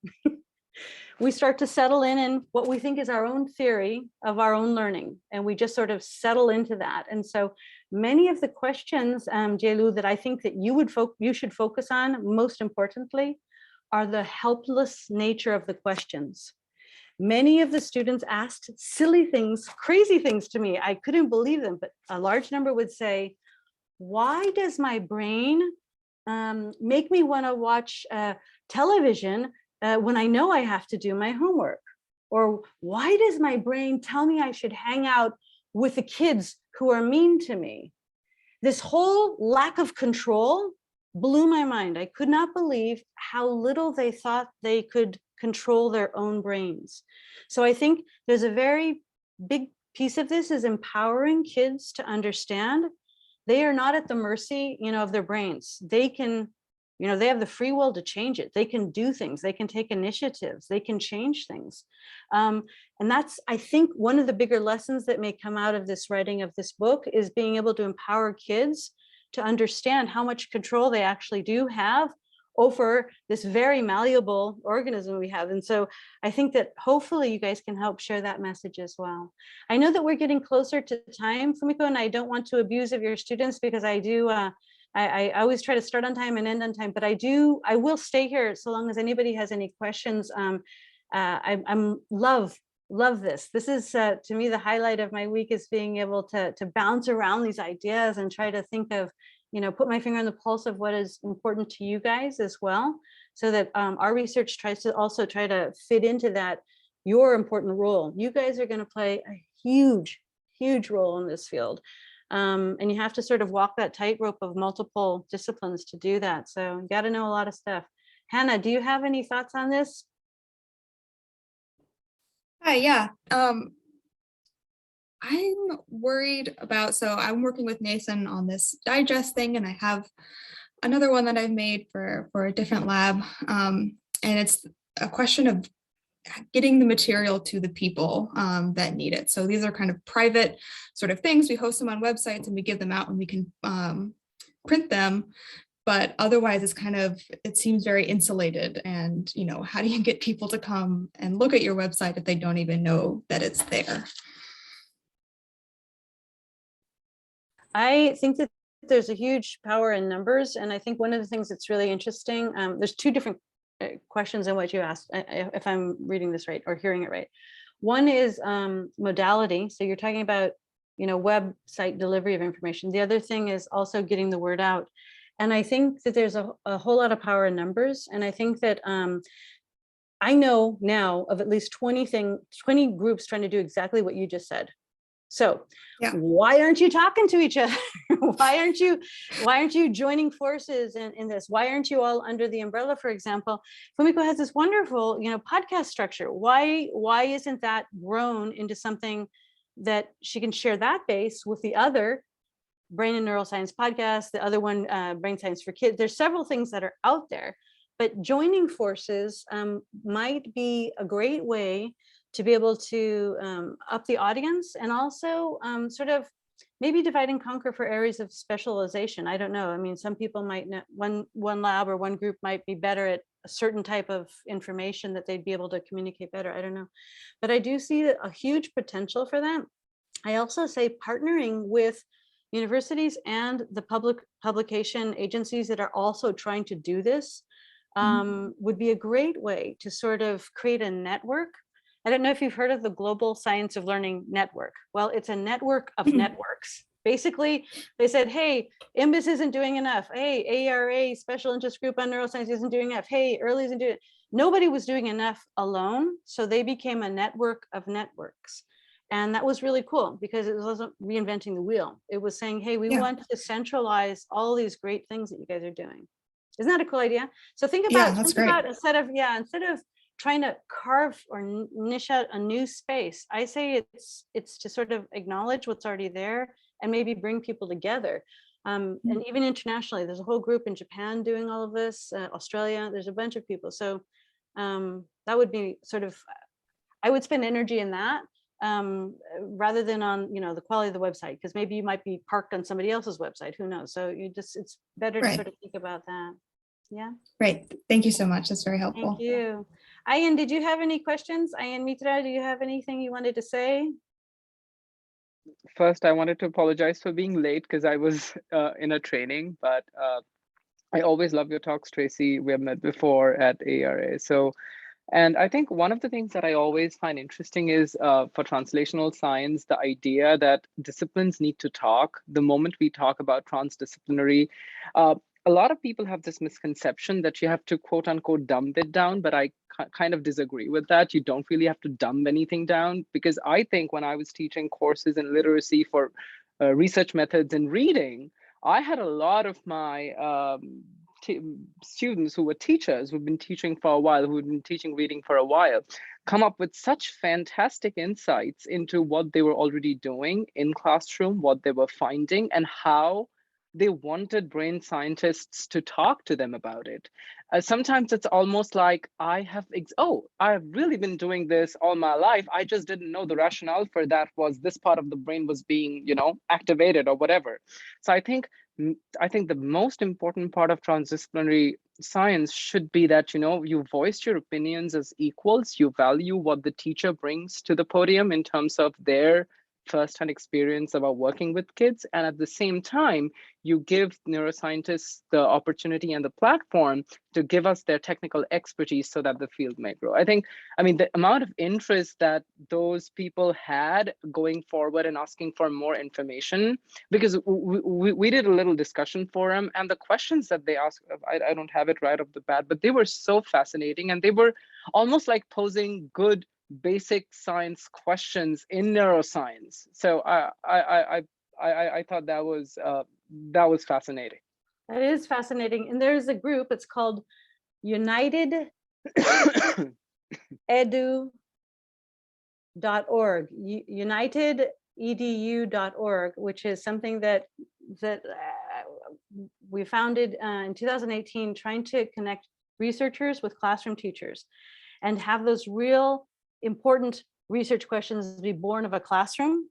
we start to settle in what we think is our own theory of our own learning. And we just sort of settle into that. And so many of the questions, Jielu, that I think that you should focus on, most importantly, are the helpless nature of the questions. Many of the students asked silly things, crazy things to me. I couldn't believe them, but a large number would say, why does my brain make me want to watch television when I know I have to do my homework? Or why does my brain tell me I should hang out with the kids who are mean to me? This whole lack of control blew my mind. I could not believe how little they thought they could control their own brains. So I think there's a very big piece of this is empowering kids to understand they are not at the mercy, of their brains. They can, they have the free will to change it. They can do things. They can take initiatives. They can change things. And that's, I think, one of the bigger lessons that may come out of this writing of this book is being able to empower kids to understand how much control they actually do have over this very malleable organism we have. And so I think that hopefully you guys can help share that message as well. I know that we're getting closer to time, Fumiko, and I don't want to abuse of your students because I do, I always try to start on time and end on time, but I will stay here so long as anybody has any questions. I'm love this. This is to me the highlight of my week is being able to bounce around these ideas and try to think of, put my finger on the pulse of what is important to you guys as well, so that our research tries to also try to fit into that, your important role. You guys are going to play a huge, huge role in this field. And you have to sort of walk that tightrope of multiple disciplines to do that. So you got to know a lot of stuff. Hannah, do you have any thoughts on this?
Hi, yeah. I'm worried about, so I'm working with Nathan on this digest thing, and I have another one that I've made for a different lab. And it's a question of getting the material to the people that need it. So these are kind of private sort of things. We host them on websites and we give them out and we can print them. But otherwise it's kind of, it seems very insulated. And, how do you get people to come and look at your website if they don't even know that it's there?
I think that there's a huge power in numbers. And I think one of the things that's really interesting, there's two different questions in what you asked, if I'm reading this right or hearing it right. One is modality. So you're talking about, website delivery of information. The other thing is also getting the word out. And I think that there's a whole lot of power in numbers. And I think that I know now of at least 20 groups trying to do exactly what you just said. So why aren't you talking to each other? why aren't you joining forces in this? Why aren't you all under the umbrella? For example, Fumiko has this wonderful, podcast structure. Why isn't that grown into something that she can share that base with the other brain and neuroscience podcast, the other one, brain science for kids? There's several things that are out there, but joining forces might be a great way to be able to up the audience and also sort of maybe divide and conquer for areas of specialization. I don't know. I mean, some people might not, one lab or one group might be better at a certain type of information that they'd be able to communicate better. I don't know. But I do see a huge potential for that. I also say partnering with universities and the public publication agencies that are also trying to do this would be a great way to sort of create a network. I don't know if you've heard of the Global Science of Learning Network. Well, it's a network of networks. Basically, they said, hey, IMBIS isn't doing enough. Hey, ARA, Special Interest Group on Neuroscience isn't doing enough. Hey, Early isn't doing it. Nobody was doing enough alone. So they became a network of networks. And that was really cool because it wasn't reinventing the wheel. It was saying, hey, we want to centralize all these great things that you guys are doing. Isn't that a cool idea? So think about, instead of trying to carve or niche out a new space, I say it's to sort of acknowledge what's already there and maybe bring people together. And even internationally, there's a whole group in Japan doing all of this, Australia, there's a bunch of people. So that would be sort of, I would spend energy in that rather than on, the quality of the website, because maybe you might be parked on somebody else's website, who knows? So it's better to sort of think about that. Yeah.
Great. Thank you so much. That's very helpful.
Thank you. Ayan, did you have any questions? Ayan Mitra, do you have anything you wanted to say?
First, I wanted to apologize for being late because I was in a training, but I always love your talks, Tracy. We have met before at ARA. And I think one of the things that I always find interesting is for translational science, the idea that disciplines need to talk. The moment we talk about transdisciplinary, a lot of people have this misconception that you have to quote unquote dumb it down, but I kind of disagree with that. You don't really have to dumb anything down, because I think when I was teaching courses in literacy for research methods in reading, I had a lot of my students who were teachers, who've been teaching for a while, who've been teaching reading for a while, come up with such fantastic insights into what they were already doing in classroom, what they were finding, and how they wanted brain scientists to talk to them about it. Sometimes it's almost like I have really been doing this all my life. I just didn't know the rationale for that was this part of the brain was being, activated or whatever. So I think the most important part of transdisciplinary science should be that, you voice your opinions as equals. You value what the teacher brings to the podium in terms of their first-hand experience about working with kids. And at the same time, you give neuroscientists the opportunity and the platform to give us their technical expertise so that the field may grow. I mean, the amount of interest that those people had going forward and asking for more information, because we did a little discussion forum, and the questions that they asked, I don't have it right off the bat, but they were so fascinating, and they were almost like posing good basic science questions in neuroscience. So I thought that was fascinating.
That is fascinating. And there's a group, it's called United Edu.org, unitededu.org, which is something that we founded in 2018, trying to connect researchers with classroom teachers and have those real important research questions be born of a classroom,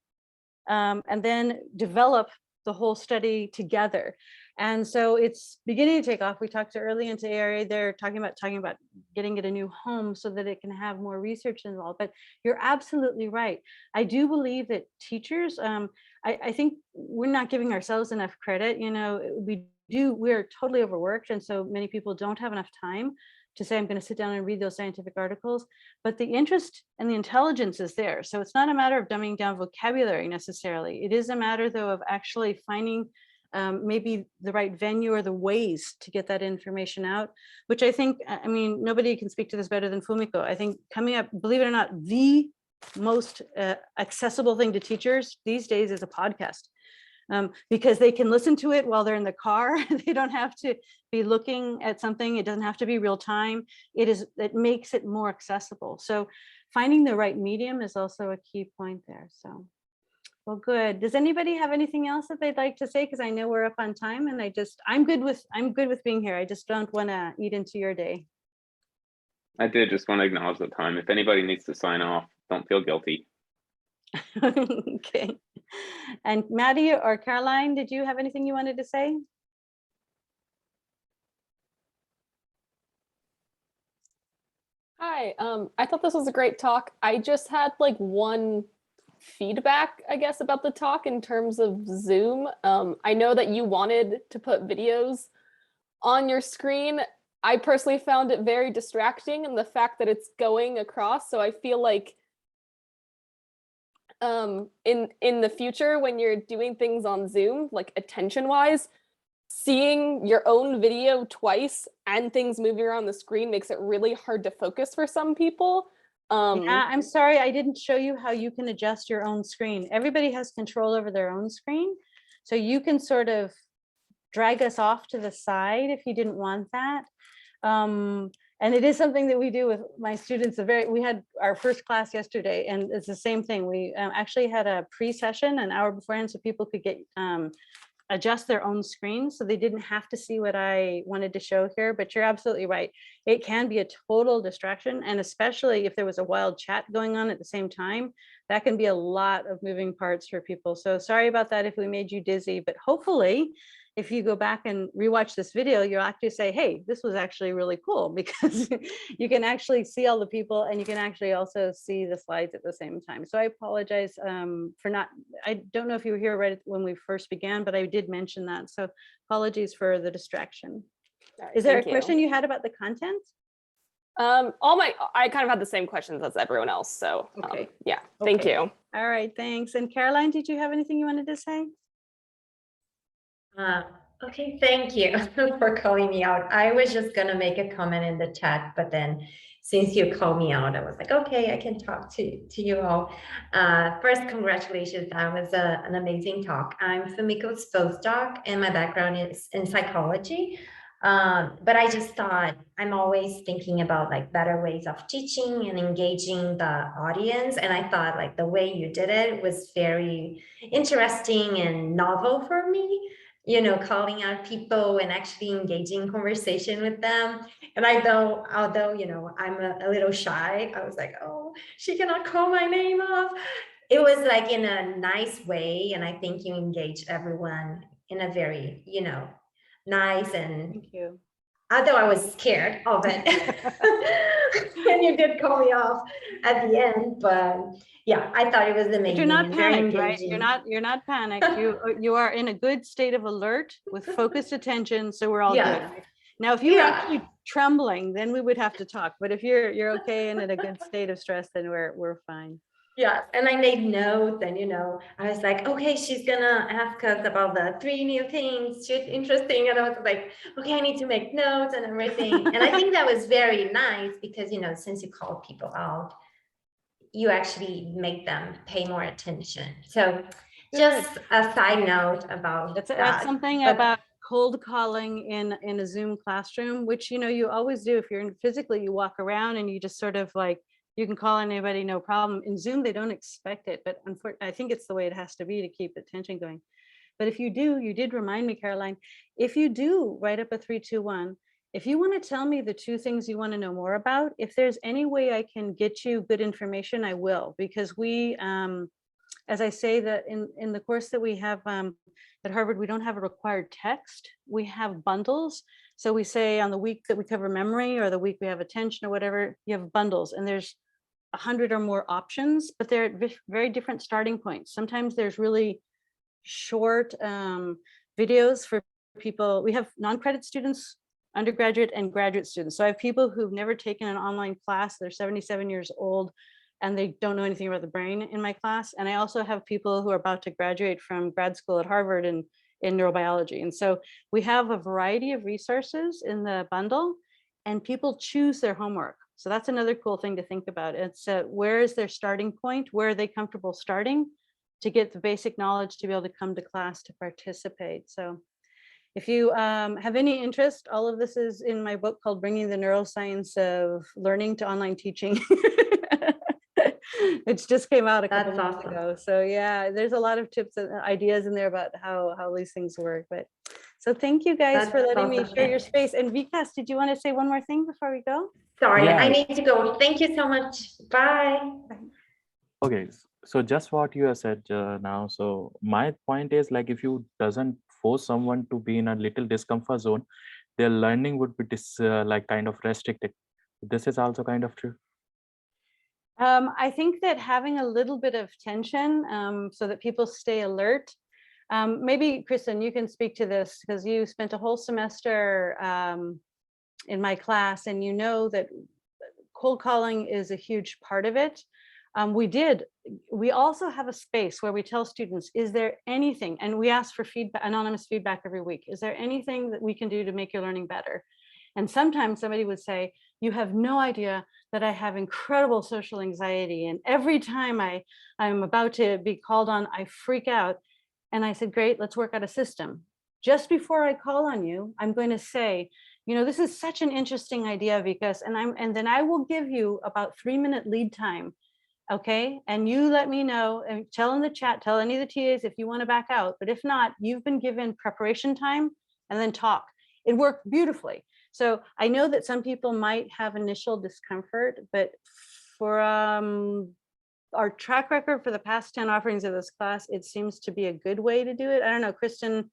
and then develop the whole study together. And so it's beginning to take off. We talked to early into ARA, they're talking about getting it a new home so that it can have more research involved. But you're absolutely right. I do believe that teachers, I think we're not giving ourselves enough credit. We're totally overworked. And so many people don't have enough time to say, I'm going to sit down and read those scientific articles, but the interest and the intelligence is there. So it's not a matter of dumbing down vocabulary necessarily. It is a matter, though, of actually finding maybe the right venue or the ways to get that information out, which I think, I mean, nobody can speak to this better than Fumiko. I think coming up, believe it or not, the most accessible thing to teachers these days is a podcast. Because they can listen to it while they're in the car. They don't have to be looking at something. It doesn't have to be real time. It makes it more accessible. So finding the right medium is also a key point there. So, well, good. Does anybody have anything else that they'd like to say? Because I know we're up on time, and I'm good with being here. I just don't want to eat into your day.
I did just want to acknowledge the time. If anybody needs to sign off, don't feel guilty.
Okay. And Maddie or Caroline, did you have anything you wanted to say?
Hi, I thought this was a great talk. I just had like one feedback, I guess, about the talk in terms of Zoom. I know that you wanted to put videos on your screen. I personally found it very distracting, and the fact that it's going across. So I feel like in the future, when you're doing things on Zoom, like attention wise, seeing your own video twice and things moving around the screen makes it really hard to focus for some people.
Yeah, I'm sorry, I didn't show you how you can adjust your own screen. Everybody has control over their own screen. So you can sort of drag us off to the side if you didn't want that. And it is something that we do with my students. We had our first class yesterday, and it's the same thing. We actually had a pre-session an hour beforehand so people could get adjust their own screen, so they didn't have to see what I wanted to show here. But you're absolutely right. It can be a total distraction, and especially if there was a wild chat going on at the same time, that can be a lot of moving parts for people. So sorry about that if we made you dizzy, but hopefully if you go back and rewatch this video, you'll actually say, hey, this was actually really cool, because you can actually see all the people, and you can actually also see the slides at the same time. So I apologize for not, I don't know if you were here right when we first began, but I did mention that. So apologies for the distraction. Is there a question you had about the content?
I kind of had the same questions as everyone else. So
okay.
Yeah, thank you.
All right, thanks. And Caroline, did you have anything you wanted to say?
Okay, thank you for calling me out. I was just going to make a comment in the chat, but then since you called me out, I was like, okay, I can talk to you all. First, congratulations. That was an amazing talk. I'm Fumiko's postdoc and my background is in psychology. But I just thought I'm always thinking about like better ways of teaching and engaging the audience. And I thought like the way you did it was very interesting and novel for me, you know, calling out people and actually engaging conversation with them. And although, you know, I'm a little shy, I was like, oh, she cannot call my name off. It was like in a nice way. And I think you engaged everyone in a very, you know, nice. And
thank you.
Although I was scared of it. And you did call me off at the end, but yeah, I thought it was amazing.
But you're not
and very
panicked, right?
engaging.
You're not panicked. You are in a good state of alert with focused attention, so we're all
Yeah.
good. Now, if you were
Yeah.
actually trembling, then we would have to talk. But if you're okay and in a good state of stress, then we're fine.
Yes, and I made notes, and you know, I was like, okay, she's gonna ask us about the 3 new things. She's interesting, and I was like, okay, I need to make notes and everything. And I think that was very nice because, you know, since you call people out, you actually make them pay more attention. So just a side note about
That's something about cold calling in a Zoom classroom, which, you know, you always do. If you're in physically, you walk around and you just sort of like, you can call anybody, no problem. In Zoom, they don't expect it, but unfortunately, I think it's the way it has to be to keep attention going. But if you do, you did remind me, Caroline, if you do write up a 3, 2, 1, if you want to tell me the 2 things you want to know more about, if there's any way I can get you good information, I will, because we, as I say that in the course that we have at Harvard, we don't have a required text, we have bundles. So we say on the week that we cover memory or the week we have attention or whatever, you have bundles and there's 100 or more options, but they're at very different starting points. Sometimes there's really short videos for people. We have non-credit students, undergraduate and graduate students. So I have people who've never taken an online class, they're 77 years old, and they don't know anything about the brain in my class. And I also have people who are about to graduate from grad school at Harvard in neurobiology. And so we have a variety of resources in the bundle and people choose their homework. So that's another cool thing to think about. It's where is their starting point? Where are they comfortable starting to get the basic knowledge to be able to come to class to participate? So if you have any interest, all of this is in my book called Bringing the Neuroscience of Learning to Online Teaching. It just came out a couple months ago. So yeah, there's a lot of tips and ideas in there about how these things work. But so thank you guys for letting me share your space. And Vikas, did you want to say one more thing before we go?
Sorry,
Yeah.
I need to go. Thank you so much. Bye.
Okay, so just what you have said now. So my point is like if you doesn't force someone to be in a little discomfort zone, their learning would be like kind of restricted. This is also kind of true.
I think that having a little bit of tension so that people stay alert. Maybe Kristen, you can speak to this because you spent a whole semester in my class, and you know that cold calling is a huge part of it. We also have a space where we tell students, is there anything, and we ask for feedback, anonymous feedback every week. Is there anything that we can do to make your learning better? And sometimes somebody would say, you have no idea that I have incredible social anxiety. And every time I'm about to be called on, I freak out. And I said, great, let's work out a system. Just before I call on you, I'm going to say, you know, this is such an interesting idea, because, and then I will give you about 3-minute lead time. Okay. And you let me know and tell in the chat, tell any of the TAs if you want to back out, but if not, you've been given preparation time and then talk. It worked beautifully. So I know that some people might have initial discomfort, but for our track record for the past 10 offerings of this class, it seems to be a good way to do it. I don't know, Kristen,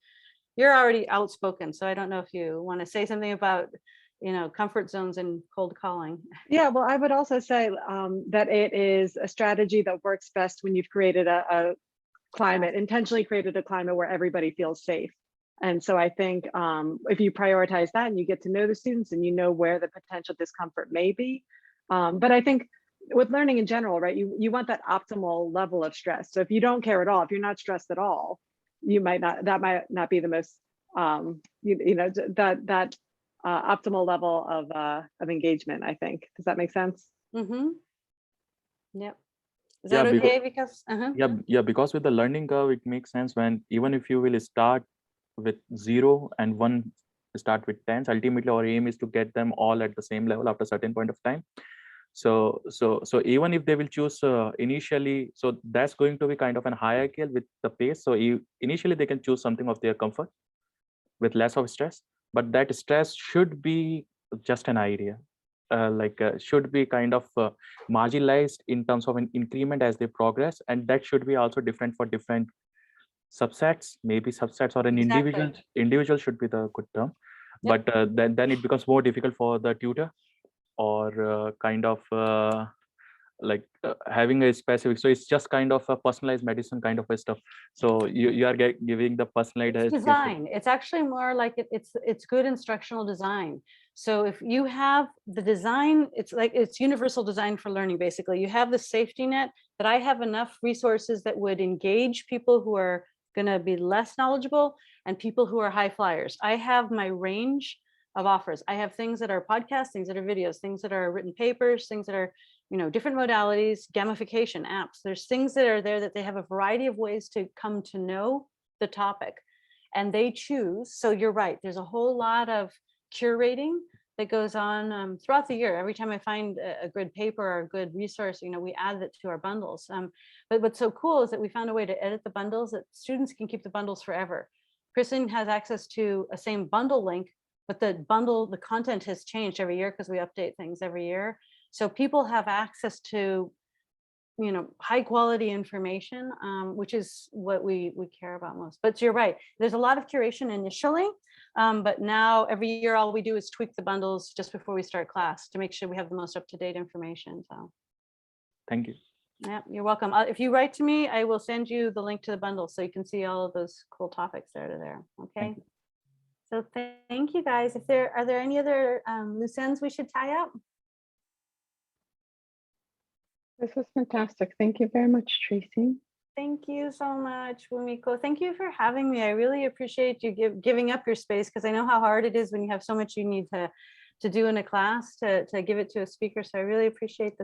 you're already outspoken, so I don't know if you want to say something about, you know, comfort zones and cold calling.
Yeah, well, I would also say that it is a strategy that works best when you've created a climate, intentionally created a climate where everybody feels safe. And so I think if you prioritize that and you get to know the students and you know where the potential discomfort may be, but I think with learning in general, right, you want that optimal level of stress. So if you don't care at all, if you're not stressed at all, that might not be the most, that optimal level of engagement, I think. Does that make sense?
Mm-hmm. Yep. Is
Yeah,
that okay? Because
because with the learning curve, it makes sense when even if you will start with 0 and 1 start with 10s, ultimately our aim is to get them all at the same level after a certain point of time. So even if they will choose initially, so that's going to be kind of an hierarchical with the pace. So initially they can choose something of their comfort with less of stress, but that stress should be just an idea. Should be kind of marginalized in terms of an increment as they progress, and that should be also different for different subsets, maybe subsets or an individual should be the good term. But then it becomes more difficult for the tutor or having a specific, so it's just kind of a personalized medicine kind of a stuff. So you are giving the personalized
design. It's actually more like it's good instructional design. So if you have the design, it's universal design for learning. Basically, you have the safety net that I have enough resources that would engage people who are going to be less knowledgeable and people who are high flyers. I have my range of offers. I have things that are podcasts, things that are videos, things that are written papers, things that are, different modalities, gamification apps. There's things that are there that they have a variety of ways to come to know the topic, and they choose. So you're right. There's a whole lot of curating that goes on throughout the year. Every time I find a good paper or a good resource, we add it to our bundles. But what's so cool is that we found a way to edit the bundles that students can keep the bundles forever. Kristen has access to a same bundle link, but the content has changed every year because we update things every year. So people have access to, high quality information, which is what we care about most. But you're right. There's a lot of curation initially, but now every year, all we do is tweak the bundles just before we start class to make sure we have the most up-to-date information. So
thank you.
Yeah, you're welcome. If you write to me, I will send you the link to the bundle so you can see all of those cool topics there. Okay. So thank you guys. Are there any other loose ends we should tie up?
This was fantastic. Thank you very much, Tracy.
Thank you so much, Fumiko. Thank you for having me. I really appreciate you giving up your space, because I know how hard it is when you have so much you need to do in a class to give it to a speaker. So I really appreciate the